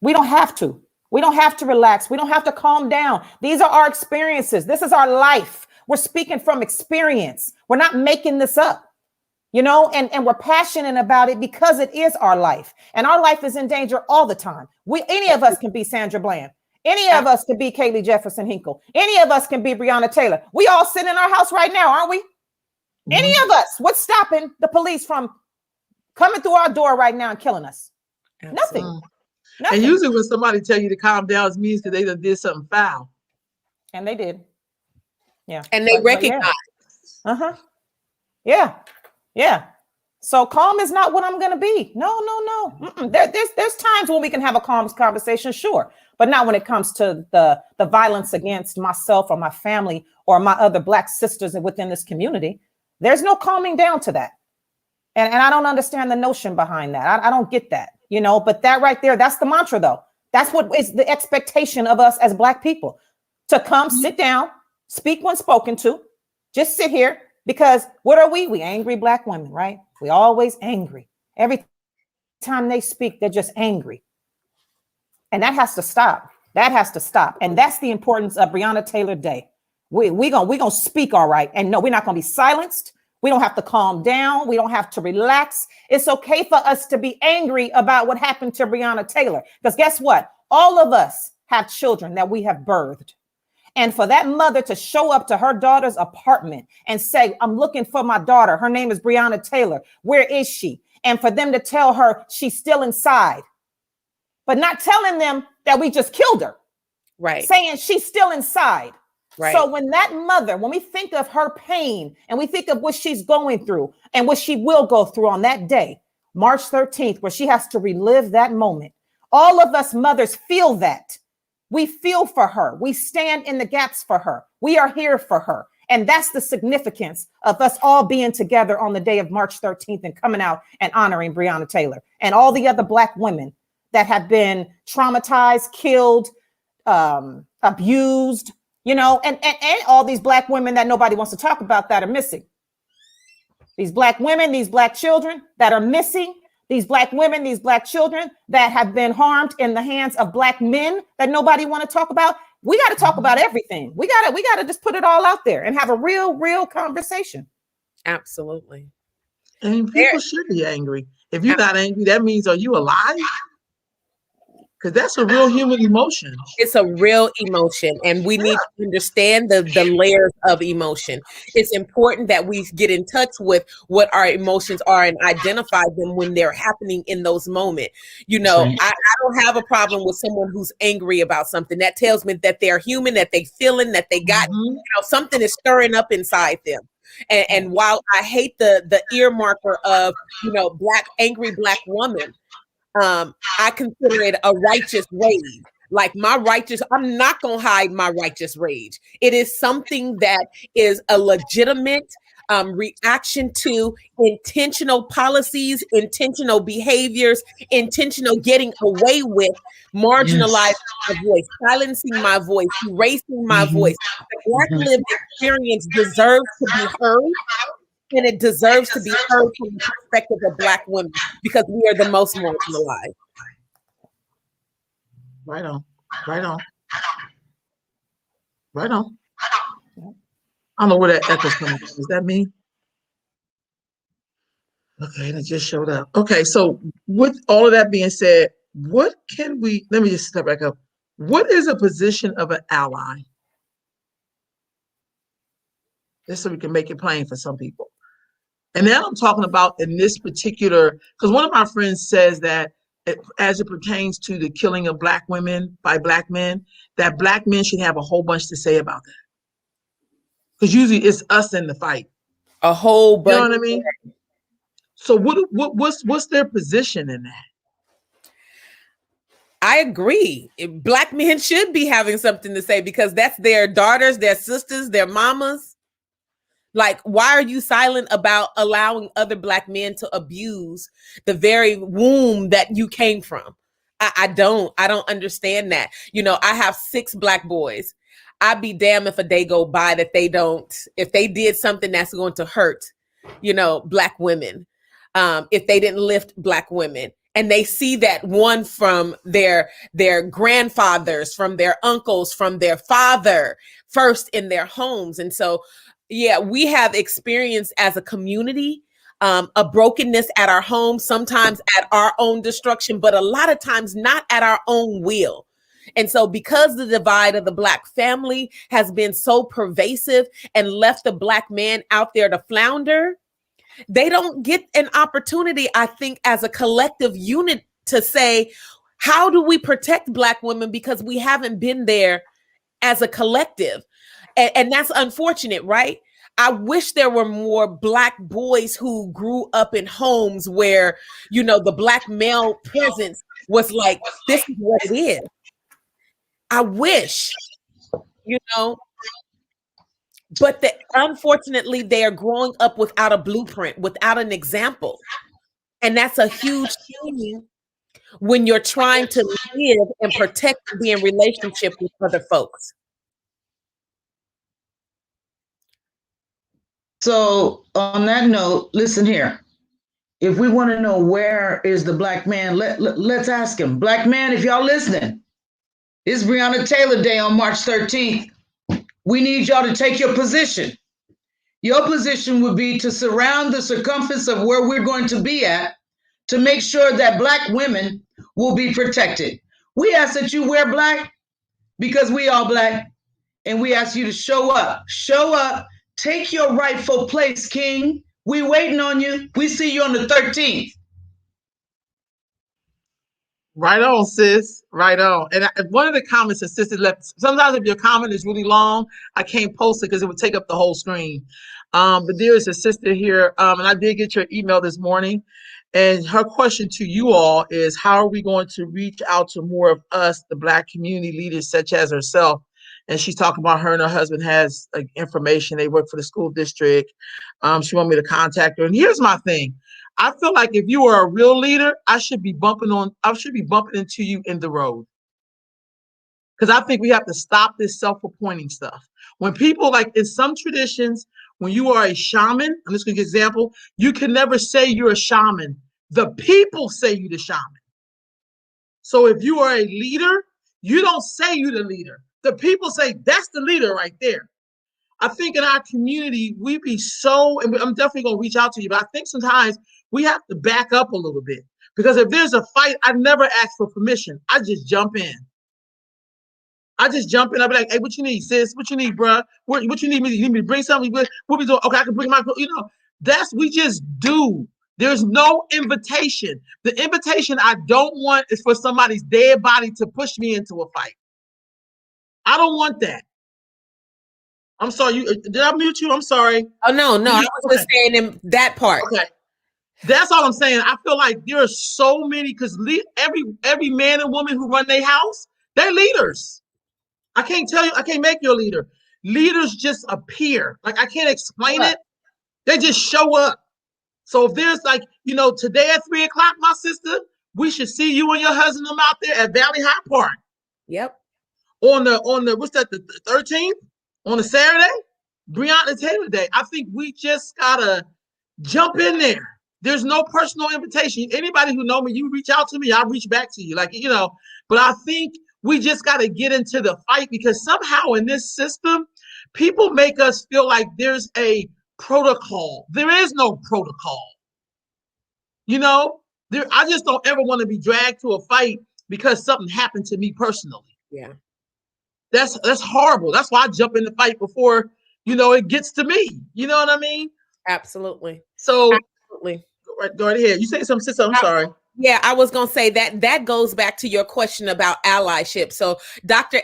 We don't have to. We don't have to relax. We don't have to calm down. These are our experiences. This is our life. We're speaking from experience. We're not making this up, you know, and we're passionate about it because it is our life. And our life is in danger all the time. Any of us can be Sandra Bland. Any of us can be Kaylee Jefferson Hinkle. Any of us can be Brianna Taylor. We all sit in our house right now, aren't we? Mm-hmm. Any of us. What's stopping the police from coming through our door right now and killing us? Absolutely. Nothing. And usually when somebody tell you to calm down, it means that they did something foul. And they did. Yeah. And they recognize. Yeah. Uh-huh. Yeah. Yeah. So calm is not what I'm going to be. No. There's times when we can have a calm conversation, sure. But not when it comes to the violence against myself or my family or my other Black sisters within this community. There's no calming down to that. And I don't understand the notion behind that. I don't get that, you know, but that right there, that's the mantra though. That's what is the expectation of us as Black people, to come sit down, speak when spoken to, just sit here, because what are we? We angry Black women, right? We always angry. Every time they speak, they're just angry. And that has to stop. That has to stop. And that's the importance of Brianna Taylor Day. We gonna speak all right. And no, we're not gonna be silenced. We don't have to calm down. We don't have to relax. It's okay for us to be angry about what happened to Brianna Taylor. Because guess what? All of us have children that we have birthed. And for that mother to show up to her daughter's apartment and say, I'm looking for my daughter. Her name is Brianna Taylor. Where is she? And for them to tell her she's still inside, but not telling them that we just killed her. Right. Saying she's still inside. Right. So when we think of her pain and we think of what she's going through and what she will go through on that day, March 13th, where she has to relive that moment, all of us mothers feel that. We feel for her. We stand in the gaps for her. We are here for her. And that's the significance of us all being together on the day of March 13th and coming out and honoring Brianna Taylor and all the other Black women that have been traumatized, killed, abused, you know, and all these Black women that nobody wants to talk about that are missing. These Black women, these Black children that are missing, these Black women, these Black children that have been harmed in the hands of Black men that nobody want to talk about. We got to talk about everything. We got to just put it all out there and have a real conversation. Absolutely. And people should be angry. If you're not angry, that means, are you alive? Because that's a real human emotion. It's a real emotion. And we need to understand the layers of emotion. It's important that we get in touch with what our emotions are and identify them when they're happening in those moments. You know, right. I don't have a problem with someone who's angry about something. That tells me that they're human, that they feeling, that they got, you know, something is stirring up inside them. And while I hate the earmarker of, you know, angry Black woman, I consider it a righteous rage. Like I'm not going to hide my righteous rage. It is something that is a legitimate reaction to intentional policies, intentional behaviors, intentional getting away with marginalizing my voice, silencing my voice, erasing my voice. The Black lived experience deserves to be heard. And it deserves to be heard from the perspective of Black women, because we are the most marginalized. Right on. Right on. Right on. I don't know where that echo's coming from. Is that me? Okay, and it just showed up. Okay, so with all of that being said, what can we, let me just step back up. What is a position of an ally? Just so we can make it plain for some people. And now I'm talking about in this particular, because one of my friends says that as it pertains to the killing of Black women by Black men, that Black men should have a whole bunch to say about that. Because usually it's us in the fight. A whole bunch. You know what I mean? So what's their position in that? I agree. Black men should be having something to say because that's their daughters, their sisters, their mamas. Like, why are you silent about allowing other Black men to abuse the very womb that you came from? I don't understand that. You know, I have 6 Black boys. I'd be damned if a day go by that if they did something that's going to hurt, you know, Black women, if they didn't lift Black women. And they see that one from their grandfathers, from their uncles, from their father first in their homes. And so, yeah, we have experienced as a community a brokenness at our home, sometimes at our own destruction, but a lot of times not at our own will. And so because the divide of the Black family has been so pervasive and left the Black man out there to flounder, they don't get an opportunity, I think, as a collective unit to say, how do we protect Black women? Because we haven't been there as a collective. And that's unfortunate, right? I wish there were more Black boys who grew up in homes where, you know, the Black male presence was like, this is what it is. I wish, you know, but unfortunately, they are growing up without a blueprint, without an example. And that's a huge thing when you're trying to live and protect and be in relationship with other folks. So on that note, listen here. If we want to know where is the Black man, let's ask him. Black man, if y'all listening, it's Brianna Taylor Day on March 13th. We need y'all to take your position. Your position would be to surround the circumference of where we're going to be at to make sure that Black women will be protected. We ask that you wear Black because we all Black, and we ask you to show up. Show up. Take your rightful place, King. We waiting on you. We see you on the 13th. Right on, sis. Right on. And one of the comments that sister left, sometimes if your comment is really long, I can't post it because it would take up the whole screen. But there is a sister here, and I did get your email this morning. And her question to you all is, how are we going to reach out to more of us, the Black community leaders such as herself? And she's talking about her and her husband has information. They work for the school district. She wanted me to contact her. And here's my thing. I feel like if you are a real leader, I should be bumping into you in the road. Because I think we have to stop this self-appointing stuff. When people, like in some traditions, when you are a shaman, I'm just going to give an example, you can never say you're a shaman. The people say you're the shaman. So if you are a leader, you don't say you're the leader. The people say, that's the leader right there. I think in our community, we be so, and I'm definitely going to reach out to you, but I think sometimes we have to back up a little bit. Because if there's a fight, I never ask for permission. I just jump in. I'll be like, hey, what you need, sis? What you need, bruh? What you need me? You need me to bring something? What we doing? Okay, I can bring my, we just do. There's no invitation. The invitation I don't want is for somebody's dead body to push me into a fight. I don't want that. I'm sorry. Did I mute you? I'm sorry. Oh, no. I was just saying in that part. Okay. That's all I'm saying. I feel like there are so many, because every man and woman who run their house, they're leaders. I can't tell you, I can't make you a leader. Leaders just appear. Like, I can't explain it. They just show up. So if there's today at 3:00, my sister, we should see you and your husband out there at Valley High Park. Yep. On the what's that, the 13th? On a Saturday? Brianna Taylor Day. I think we just gotta jump in there. There's no personal invitation. Anybody who know me, you reach out to me, I'll reach back to you. But I think we just got to get into the fight, because somehow in this system, people make us feel like there's a protocol. There is no protocol. You know, I just don't ever want to be dragged to a fight because something happened to me personally. Yeah. That's horrible. That's why I jump in the fight before, it gets to me. You know what I mean? Absolutely. So Absolutely. go right ahead. You say something, sister. I'm sorry. Yeah, I was going to say that goes back to your question about allyship. So Dr.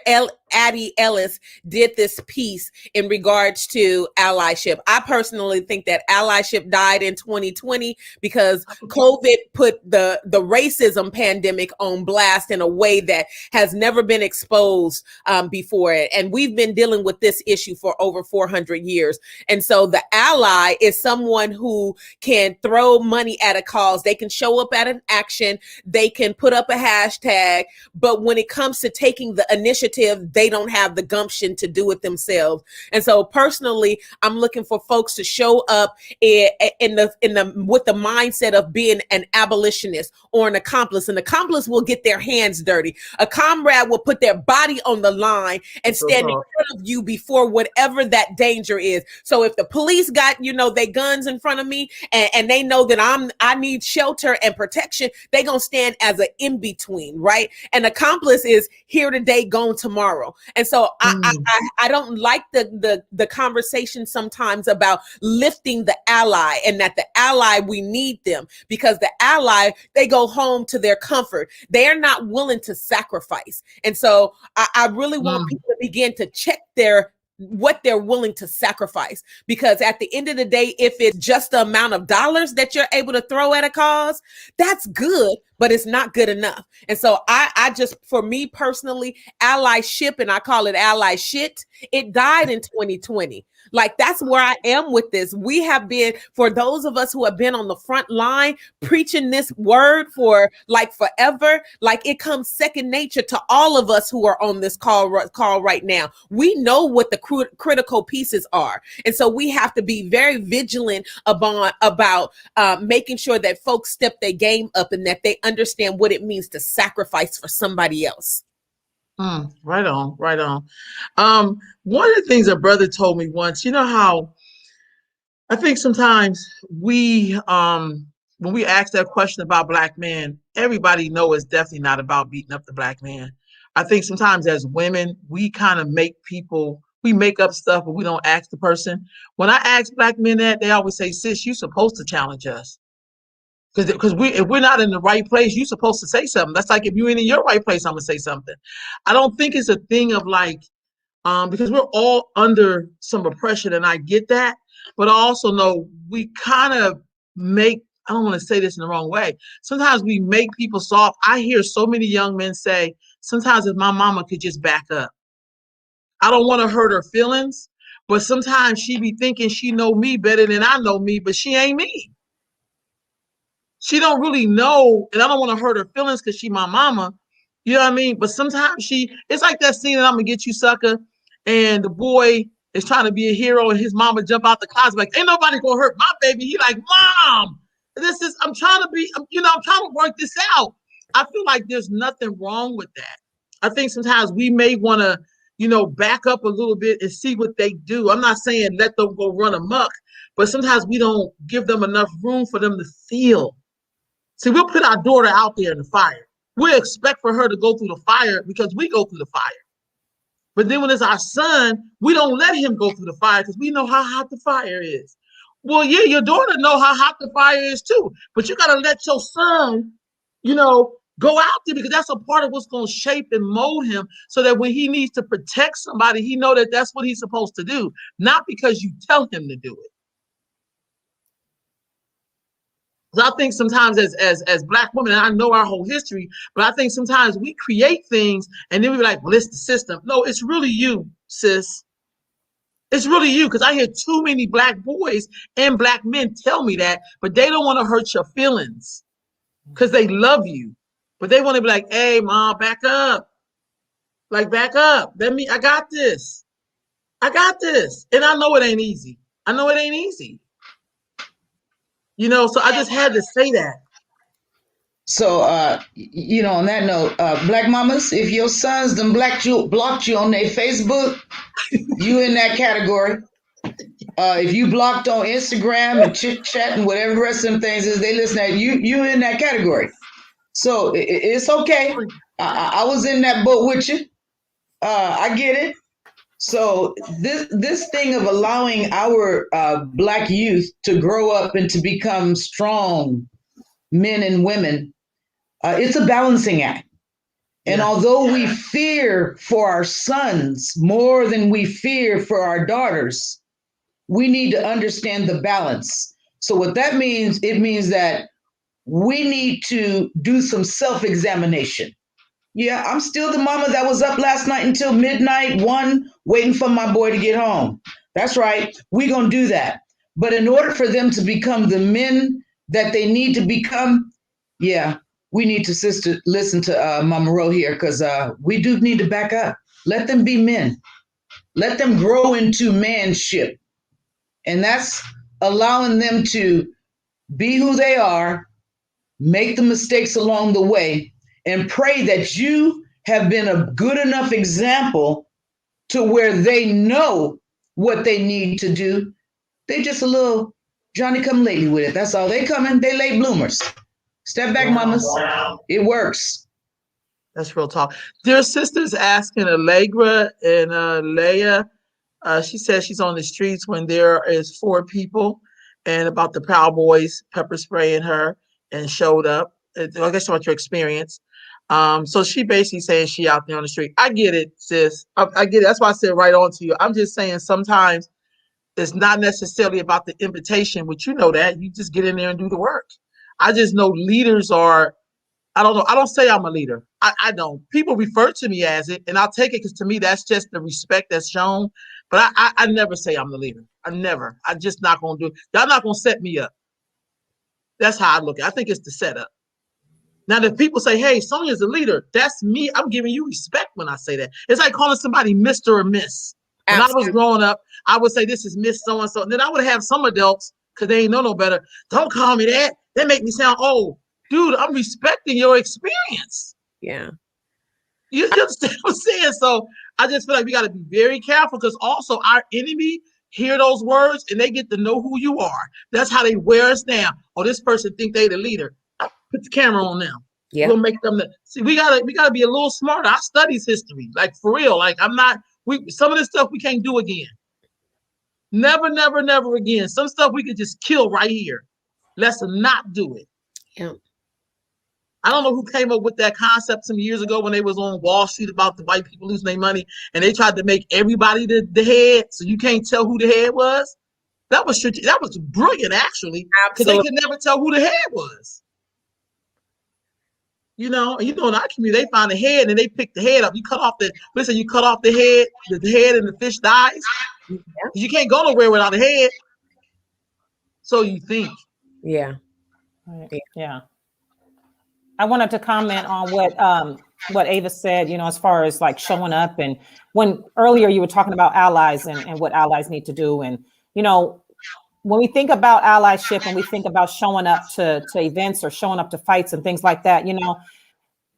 Addie Ellis did this piece in regards to allyship. I personally think that allyship died in 2020 because COVID put the racism pandemic on blast in a way that has never been exposed before it. And we've been dealing with this issue for over 400 years. And so the ally is someone who can throw money at a cause. They can show up at an action. They can put up a hashtag. But when it comes to taking the initiative, they don't have the gumption to do it themselves. And so personally, I'm looking for folks to show up with the mindset of being an abolitionist or an accomplice. An accomplice will get their hands dirty. A comrade will put their body on the line and stand in front of you before whatever that danger is. So if the police got, their guns in front of me and they know that I need shelter and protection, they gonna stand as an in-between, right? An accomplice is here today, gone tomorrow. And so I don't like the conversation sometimes about lifting the ally, and that the ally, we need them, because the ally, they go home to their comfort. They are not willing to sacrifice. And so I really want people to begin to check what they're willing to sacrifice, because at the end of the day, if it's just the amount of dollars that you're able to throw at a cause, that's good, but it's not good enough. And so I just, for me personally, allyship, and I call it ally shit, it died in 2020. Like, that's where I am with this. We have been, for those of us who have been on the front line preaching this word for like forever, like it comes second nature to all of us who are on this call right now. We know what the critical pieces are. And so we have to be very vigilant about making sure that folks step their game up and that they understand what it means to sacrifice for somebody else. Right on. One of the things a brother told me once, how I think sometimes we, when we ask that question about Black men, everybody know it's definitely not about beating up the Black man. I think sometimes as women, we kind of make up stuff, but we don't ask the person. When I ask Black men that, they always say, sis, you're supposed to challenge us. Because if we're not in the right place, you're supposed to say something. That's like, if you ain't in your right place, I'm gonna say something. I don't think it's a thing of like, because we're all under some oppression, and I get that, but I also know we kind of I don't want to say this in the wrong way. Sometimes we make people soft. I hear so many young men say, sometimes if my mama could just back up. I don't want to hurt her feelings, but sometimes she be thinking she know me better than I know me, but she ain't me. She don't really know, and I don't want to hurt her feelings because she my mama. You know what I mean? But sometimes it's like that scene in I'm Gonna Get You, Sucker, and the boy is trying to be a hero, and his mama jump out the closet like, ain't nobody gonna hurt my baby. He like, Mom, I'm trying to work this out. I feel like there's nothing wrong with that. I think sometimes we may want to, back up a little bit and see what they do. I'm not saying let them go run amok, but sometimes we don't give them enough room for them to feel. See, we'll put our daughter out there in the fire. We expect for her to go through the fire because we go through the fire. But then when it's our son, we don't let him go through the fire because we know how hot the fire is. Well, yeah, your daughter know how hot the fire is too, but you got to let your son, go out there, because that's a part of what's going to shape and mold him, so that when he needs to protect somebody, he know that that's what he's supposed to do, not because you tell him to do it. I think sometimes as Black women, and I know our whole history, but I think sometimes we create things and then we be like, well, it's the system. No, it's really you, sis. It's really you, because I hear too many Black boys and Black men tell me that, but they don't want to hurt your feelings because they love you. But they want to be like, hey, Mom, back up. Like, back up. I got this. And I know it ain't easy. So I just had to say that. So, on that note, Black mamas, if your sons done blocked you on their Facebook, you in that category. If you blocked on Instagram and chit chat and whatever the rest of them things is, they listen at you. You in that category, so it's okay. I was in that boat with you. I get it. So this thing of allowing our Black youth to grow up and to become strong men and women, it's a balancing act. And although we fear for our sons more than we fear for our daughters, we need to understand the balance. So what that means, it means that we need to do some self-examination. Yeah, I'm still the mama that was up last night until midnight, 1, waiting for my boy to get home. That's right. We're going to do that. But in order for them to become the men that they need to become, we need to listen to Mama Ro here, because we do need to back up. Let them be men. Let them grow into manship. And that's allowing them to be who they are, make the mistakes along the way, and pray that you have been a good enough example to where they know what they need to do. They just a little Johnny come lately with it. That's all. They coming. They late bloomers. Step back, mamas. Wow. It works. That's real talk. Dear sisters asking Allegra and Leia. She says she's on the streets when there is 4 people, and about the Proud Boys pepper spraying her and showed up. I guess about your experience. So she basically saying she out there on the street. I get it, sis. I get it. That's why I said right on to you. I'm just saying sometimes it's not necessarily about the invitation, but you know that. You just get in there and do the work. I just know leaders are, I don't know. I don't say I'm a leader. I don't. People refer to me as it, and I'll take it because to me, that's just the respect that's shown. But I never say I'm the leader. I never. I'm just not going to do it. Y'all not going to set me up. That's how I look at it. I think it's the setup. Now, if people say, hey, Sonia's a leader, that's me. I'm giving you respect when I say that. It's like calling somebody Mr. or Miss. When I was growing up, I would say, this is Miss so-and-so. And then I would have some adults, because they ain't know no better, don't call me that. That make me sound old. Dude, I'm respecting your experience. Yeah. You understand what I'm saying? So I just feel like we got to be very careful, because also our enemy hear those words and they get to know who you are. That's how they wear us down. Oh, this person think they the leader. Put the camera on them. Yeah. We'll make them see. We gotta be a little smarter. I studies history, like for real. Like I'm not. Some of this stuff we can't do again. Never, never, never again. Some stuff we could just kill right here. Let's not do it. Yeah. I don't know who came up with that concept some years ago when they was on Wall Street about the white people losing their money, and they tried to make everybody the head, so you can't tell who the head was. That was brilliant, actually, because they could never tell who the head was. In our community, they find the head and they pick the head up. You cut off the head and the fish dies. Yeah. You can't go nowhere without a head. So you think. Yeah. Yeah. I wanted to comment on what Ava said, as far as like showing up, and when earlier you were talking about allies and what allies need to do. And, when we think about allyship and we think about showing up to events or showing up to fights and things like that,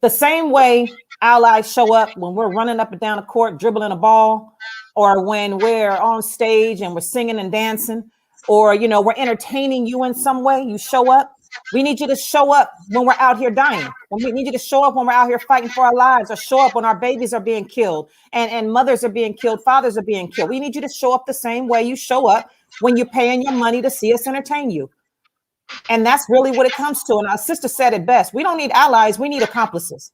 the same way allies show up when we're running up and down the court, dribbling a ball, or when we're on stage and we're singing and dancing, or, we're entertaining you in some way, you show up. We need you to show up when we're out here dying. We need you to show up when we're out here fighting for our lives, or show up when our babies are being killed and mothers are being killed, fathers are being killed. We need you to show up the same way you show up when you're paying your money to see us entertain you. And that's really what it comes to. And our sister said it best. We don't need allies. We need accomplices.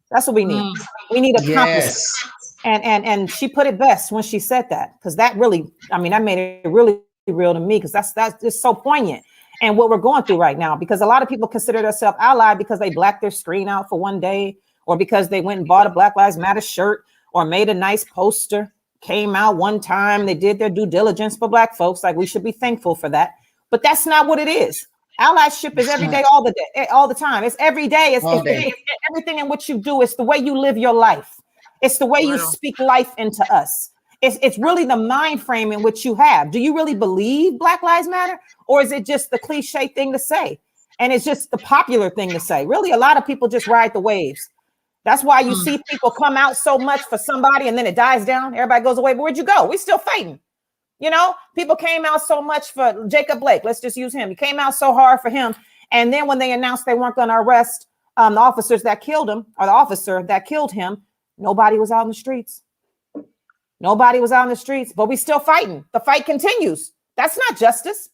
That's what we need. We need accomplices. Yes. And she put it best when she said that, because that really, that made it really real to me, because that's just so poignant. And what we're going through right now, because a lot of people consider themselves allied because they blacked their screen out for one day, or because they went and bought a Black Lives Matter shirt, or made a nice poster, came out one time, they did their due diligence for Black folks. Like, we should be thankful for that. But that's not what it is. Allyship is every day, all the time. It's every day. It's everything in which you do. It's the way you live your life. It's the way you speak life into us. It's really the mind frame in which you have. Do you really believe Black Lives Matter? Or is it just the cliche thing to say? And it's just the popular thing to say. Really, a lot of people just ride the waves. That's why you see people come out so much for somebody and then it dies down. Everybody goes away. But where'd you go? We're still fighting. You know, people came out so much for Jacob Blake. Let's just use him. He came out so hard for him. And then when they announced they weren't going to arrest the officers that killed him, or the officer that killed him, nobody was out in the streets. Nobody was out in the streets, but we still fighting. The fight continues. That's not justice.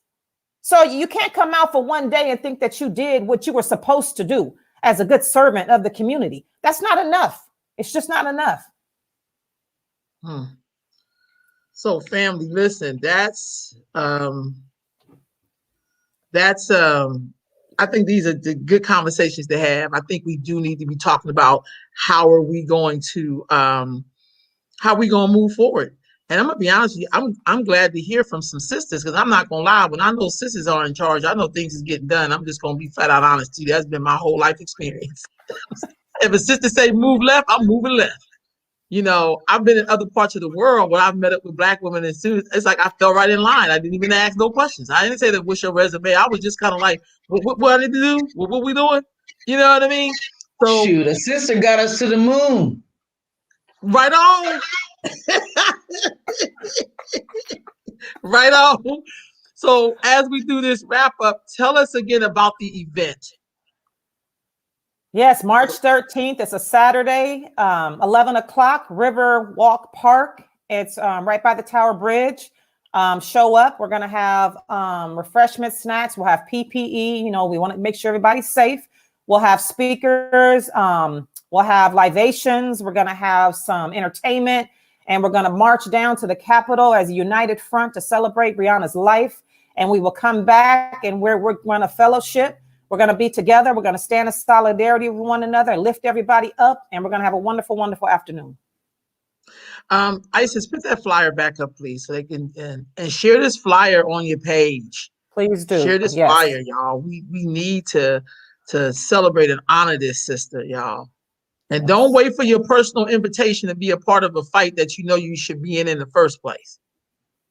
So you can't come out for one day and think that you did what you were supposed to do as a good servant of the community. That's not enough. It's just not enough. So family, listen, that's I think these are the good conversations to have. I think we do need to be talking about how are we going to move forward. And I'm gonna be honest with you, I'm glad to hear from some sisters, because I'm not gonna lie, when I know sisters are in charge, I know things is getting done. I'm just gonna be flat out honest to you. That's been my whole life experience. If a sister say move left, I'm moving left. You know, I've been in other parts of the world where I've met up with Black women, and soon it's like I fell right in line. I didn't even ask no questions. I didn't say that, what's your resume? I was just kind of like, what I need to do? What we doing? You know what I mean? So shoot, a sister got us to the moon. Right on. Right on. So as we do this wrap up, tell us again about the event. Yes, March 13th. It's a Saturday, 11 o'clock, River Walk Park. It's right by the Tower Bridge. Show up. We're going to have refreshments, snacks. We'll have PPE. You know, we want to make sure everybody's safe. We'll have speakers. We'll have libations. We're going to have some entertainment. And we're going to march down to the Capitol as a united front to celebrate Brianna's life. And we will come back, and we're going to fellowship. We're going to be together. We're going to stand in solidarity with one another, lift everybody up, and we're going to have a wonderful, wonderful afternoon. Isis, put that flyer back up, please, so they can and share this flyer on your page. Please do. Share this flyer, y'all. We need to celebrate and honor this sister, y'all. And don't wait for your personal invitation to be a part of a fight that you know you should be in the first place.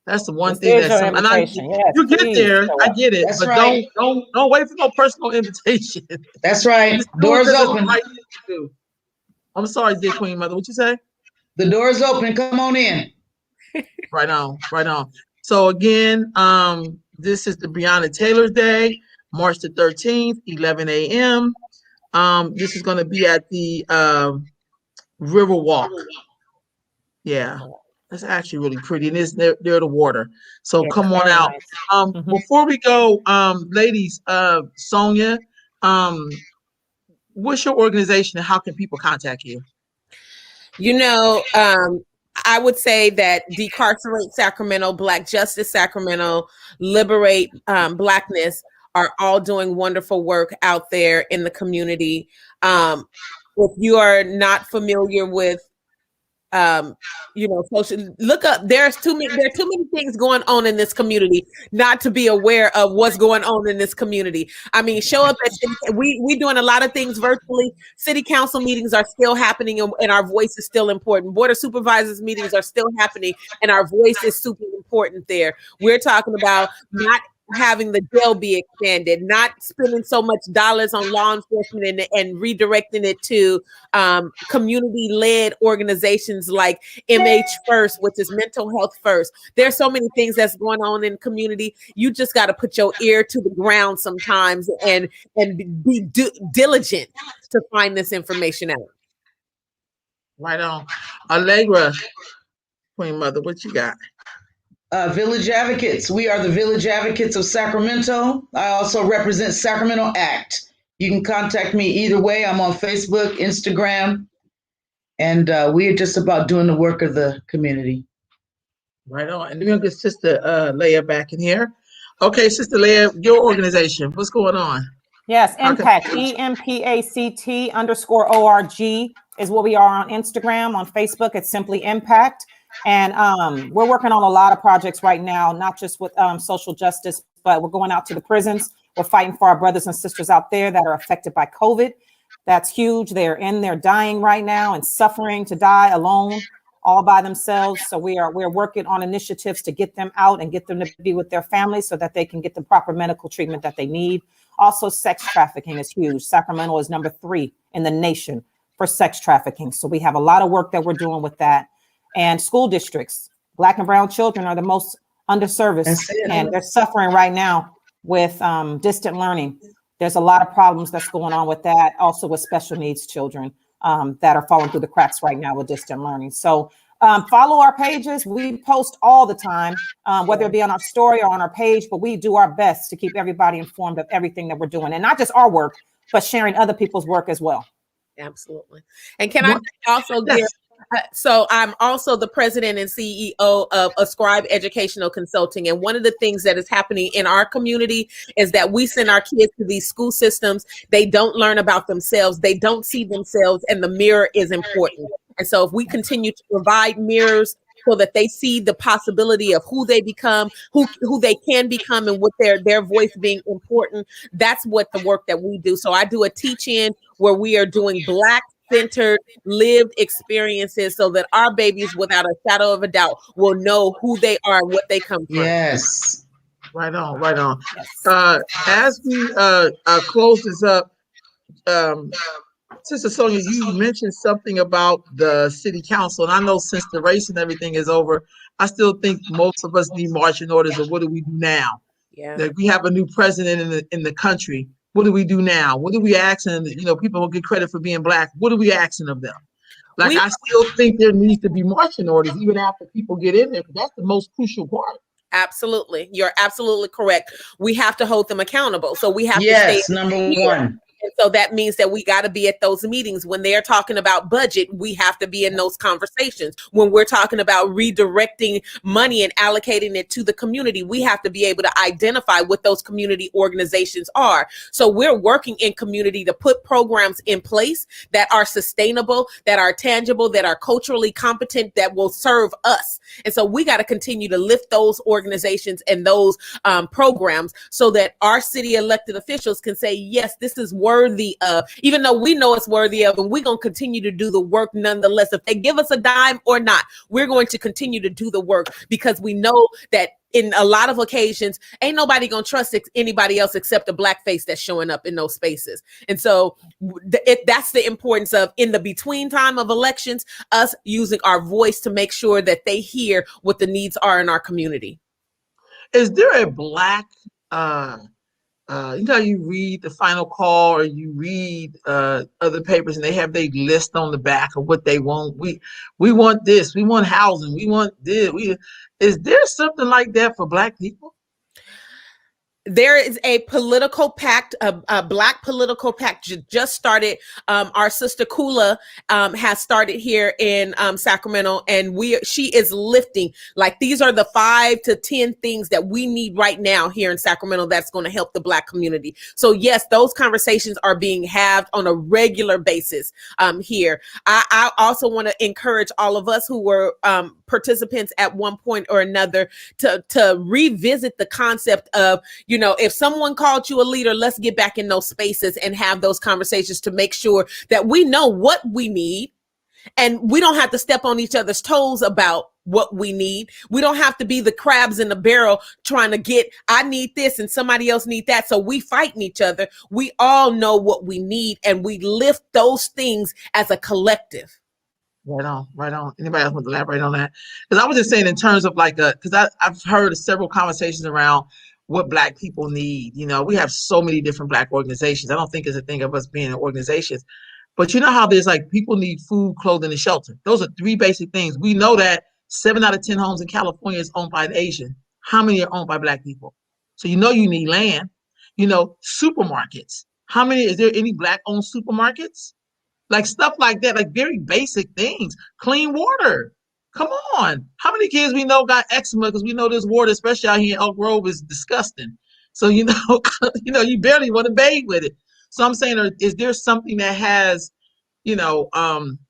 That's the one thing that's you get there. I get it, that's but right. don't wait for no personal invitation. That's right. Doors open. Right. I'm sorry, dear Queen Mother. What you say? The door's open. Come on in. Right on. Right on. So again, this is the Brianna Taylor Day, March the 13th, 11 a.m. This is going to be at the River Walk. Yeah, it's actually really pretty, and it's near the water. So come on out. Nice. Before we go, ladies, Sonia, what's your organization and how can people contact you? You know, I would say that Decarcerate Sacramento, Black Justice Sacramento, Liberate Blackness are all doing wonderful work out there in the community. If you are not familiar with, social, look up. There are too many things going on in this community not to be aware of what's going on in this community. I mean, show up at we doing a lot of things virtually. City council meetings are still happening, and our voice is still important. Board of supervisors meetings are still happening, and our voice is super important there. We're talking about not having the jail be expanded, not spending so much dollars on law enforcement and redirecting it to community-led organizations like MH First, which is mental health first. There's so many things that's going on in the community. You just got to put your ear to the ground sometimes and be diligent to find this information out. Right on. Allegra, Queen Mother, what you got? Village Advocates. We are the Village Advocates of Sacramento. I also represent Sacramento Act. You can contact me either way. I'm on Facebook, Instagram, and we are just about doing the work of the community. Right on. And we're going to get Sister Leia back in here. Okay, Sister Leia, your organization, what's going on? Yes, Impact, EMPACT_ORG is what we are on Instagram. On Facebook, it's simply Impact. And we're working on a lot of projects right now, not just with social justice, but we're going out to the prisons. We're fighting for our brothers and sisters out there that are affected by COVID. That's huge. They're dying right now and suffering to die alone, all by themselves. So we're working on initiatives to get them out and get them to be with their families so that they can get the proper medical treatment that they need. Also, sex trafficking is huge. Sacramento is number 3 in the nation for sex trafficking. So we have a lot of work that we're doing with that. And school districts, Black and brown children are the most underserviced, and they're suffering right now with distant learning. There's a lot of problems that's going on with that, also with special needs children that are falling through the cracks right now with distant learning. So follow our pages. We post all the time, whether it be on our story or on our page, but we do our best to keep everybody informed of everything that we're doing, and not just our work, but sharing other people's work as well. Absolutely. And can I also give, so I'm also the president and CEO of Ascribe Educational Consulting. And one of the things that is happening in our community is that we send our kids to these school systems. They don't learn about themselves. They don't see themselves, and the mirror is important. And so if we continue to provide mirrors so that they see the possibility of who they become, who they can become, and with their voice being important, that's what the work that we do. So I do a teach-in where we are doing Black-centered lived experiences so that our babies, without a shadow of a doubt, will know who they are and what they come from. Yes. Right on, right on. As we close this up, Sister Sonia, you mentioned something about the city council, and I know since the race and everything is over, I still think most of us need marching orders of what do we do now? Yeah. Like we have a new president in the country. What do we do now? What are we asking? You know, people don't get credit for being Black. What are we asking of them? Like I still think there needs to be marching orders even after people get in there, because that's the most crucial part. Absolutely. You're absolutely correct. We have to hold them accountable. So we have to stay number here. one. And so that means that we got to be at those meetings. When they're talking about budget, we have to be in those conversations. When we're talking about redirecting money and allocating it to the community, we have to be able to identify what those community organizations are. So we're working in community to put programs in place that are sustainable, that are tangible, that are culturally competent, that will serve us. And so we got to continue to lift those organizations and those programs so that our city elected officials can say, yes, this is worthy of, even though we know it's worthy of, and we're going to continue to do the work nonetheless. If they give us a dime or not, we're going to continue to do the work, because we know that in a lot of occasions, ain't nobody going to trust anybody else except the Black face that's showing up in those spaces. And so that's the importance of, in the between time of elections, us using our voice to make sure that they hear what the needs are in our community. Is there a Black, you know, you read the Final Call or you read other papers and they have their list on the back of what they want. We want this, we want housing, we want this. Is there something like that for Black people? There is a political pact, a Black political pact just started. Our sister Kula has started here in Sacramento, and she is lifting, like, these are the 5 to 10 things that we need right now here in Sacramento that's going to help the Black community. So yes, those conversations are being had on a regular basis here. I also want to encourage all of us who were participants at one point or another to revisit the concept of, you know, if someone called you a leader, let's get back in those spaces and have those conversations to make sure that we know what we need, and we don't have to step on each other's toes about what we need. We don't have to be the crabs in the barrel trying to get, I need this and somebody else need that, so we fighting each other. We all know what we need, and we lift those things as a collective. Right on, right on. Anybody else want to elaborate on that? Because I was just saying in terms of like, because I've heard several conversations around what Black people need. You know, we have so many different Black organizations. I don't think it's a thing of us being in organizations, but you know how there's like people need food, clothing, and shelter. Those are 3 basic things. We know that 7 out of 10 homes in California is owned by an Asian. How many are owned by Black people? So you know you need land. You know, supermarkets. How many, is there any Black-owned supermarkets? Like stuff like that, like very basic things. Clean water. Come on. How many kids we know got eczema? Because we know this water, especially out here in Elk Grove, is disgusting. So, you know, you barely want to bathe with it. So I'm saying, is there something that has, you know,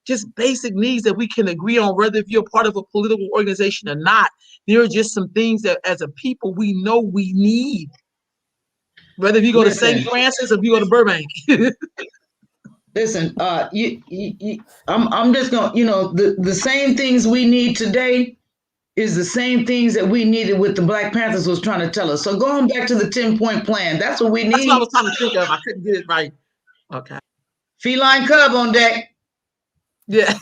just basic needs that we can agree on, whether if you're part of a political organization or not? There are just some things that as a people, we know we need. Whether if you go to St. Francis or if you go to Burbank. Listen, I'm just gonna, you know, the same things we need today is the same things that we needed with the Black Panthers was trying to tell us. So going back to the 10-point plan, that's what we need. That's what I was trying to think of. I couldn't get it right. Okay. Feline cub on deck. Yeah.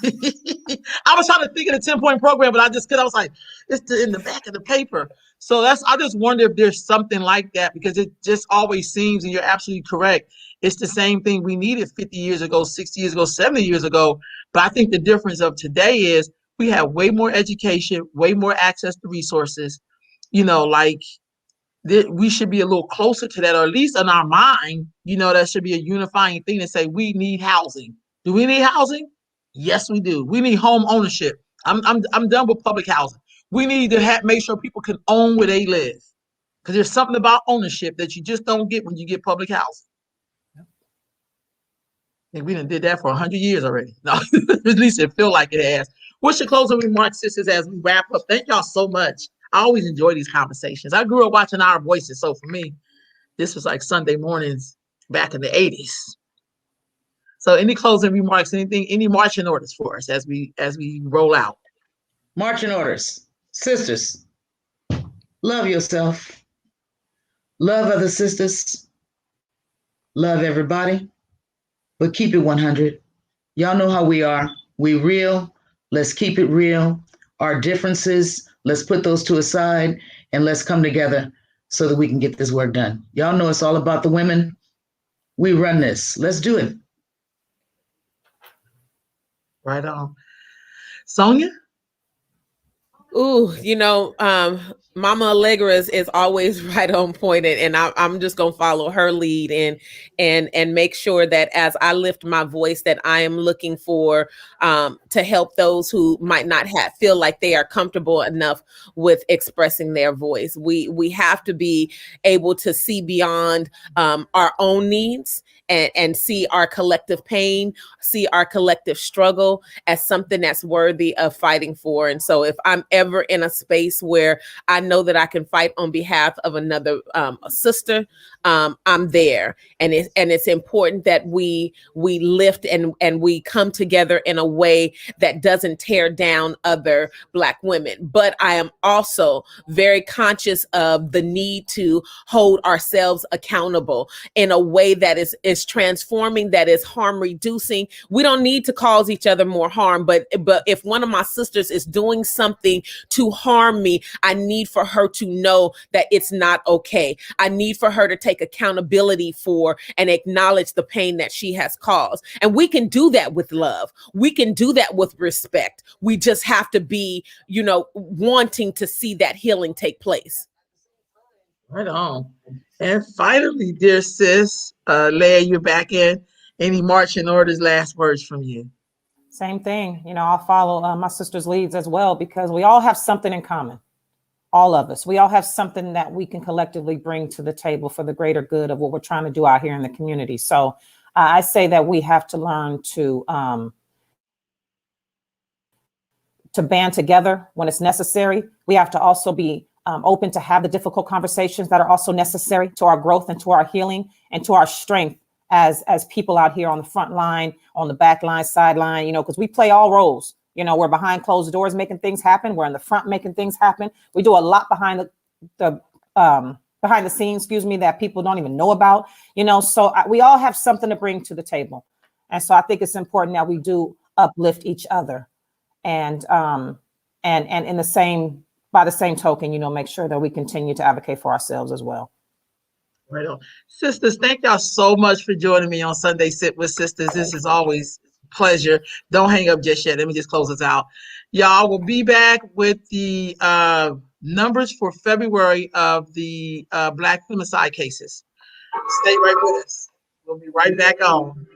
I was trying to think of the 10-point program, but because I was like, in the back of the paper. So I just wonder if there's something like that, because it just always seems, and you're absolutely correct, it's the same thing we needed 50 years ago, 60 years ago, 70 years ago. But I think the difference of today is we have way more education, way more access to resources, like we should be a little closer to that, or at least in our mind, that should be a unifying thing to say we need housing. Do we need housing? Yes, we do. We need home ownership. I'm done with public housing. We need to make sure people can own where they live, because there's something about ownership that you just don't get when you get public housing. I think we done did that for 100 years already. No, at least it feel like it has. What's your closing remarks, sisters, as we wrap up? Thank y'all so much. I always enjoy these conversations. I grew up watching Our Voices, so for me, this was like Sunday mornings back in the 80s. So any closing remarks, any marching orders for us as we roll out? Marching orders. Sisters, love yourself. Love other sisters. Love everybody. But keep it 100. Y'all know how we are. We real. Let's keep it real. Our differences, let's put those to a side and let's come together so that we can get this work done. Y'all know it's all about the women. We run this. Let's do it. Right on. Sonia? Ooh, Mama Allegra is always right on point, and I'm just gonna follow her lead and make sure that as I lift my voice, that I am looking for to help those who might not feel like they are comfortable enough with expressing their voice. We have to be able to see beyond our own needs and see our collective pain, see our collective struggle as something that's worthy of fighting for. And so if I'm ever in a space where I know that I can fight on behalf of another sister, I'm there. And it's important that we lift and we come together in a way that doesn't tear down other Black women. But I am also very conscious of the need to hold ourselves accountable in a way that is transforming, that is harm reducing. We don't need to cause each other more harm, but if one of my sisters is doing something to harm me, I need for her to know that it's not okay. I need for her to take accountability for and acknowledge the pain that she has caused. And we can do that with love. We can do that with respect. We just have to be, wanting to see that healing take place. Right on. And finally, dear sis, Leia, you're back in. Any marching orders, last words from you? Same thing. I'll follow my sister's leads as well, because we all have something in common. All of us. We all have something that we can collectively bring to the table for the greater good of what we're trying to do out here in the community. So I say that we have to learn to band together when it's necessary. We have to also be open to have the difficult conversations that are also necessary to our growth and to our healing and to our strength as people out here on the front line, on the back line, sideline, because we play all roles. We're behind closed doors making things happen. We're in the front making things happen. We do a lot behind the scenes, that people don't even know about, so we all have something to bring to the table. And so I think it's important that we do uplift each other and in by the same token, make sure that we continue to advocate for ourselves as well. Right on. Sisters, thank y'all so much for joining me on Sunday Sit with Sisters. This is always a pleasure. Don't hang up just yet. Let me just close us out. Y'all will be back with the numbers for February of the Black femicide cases. Stay right with us. We'll be right back on.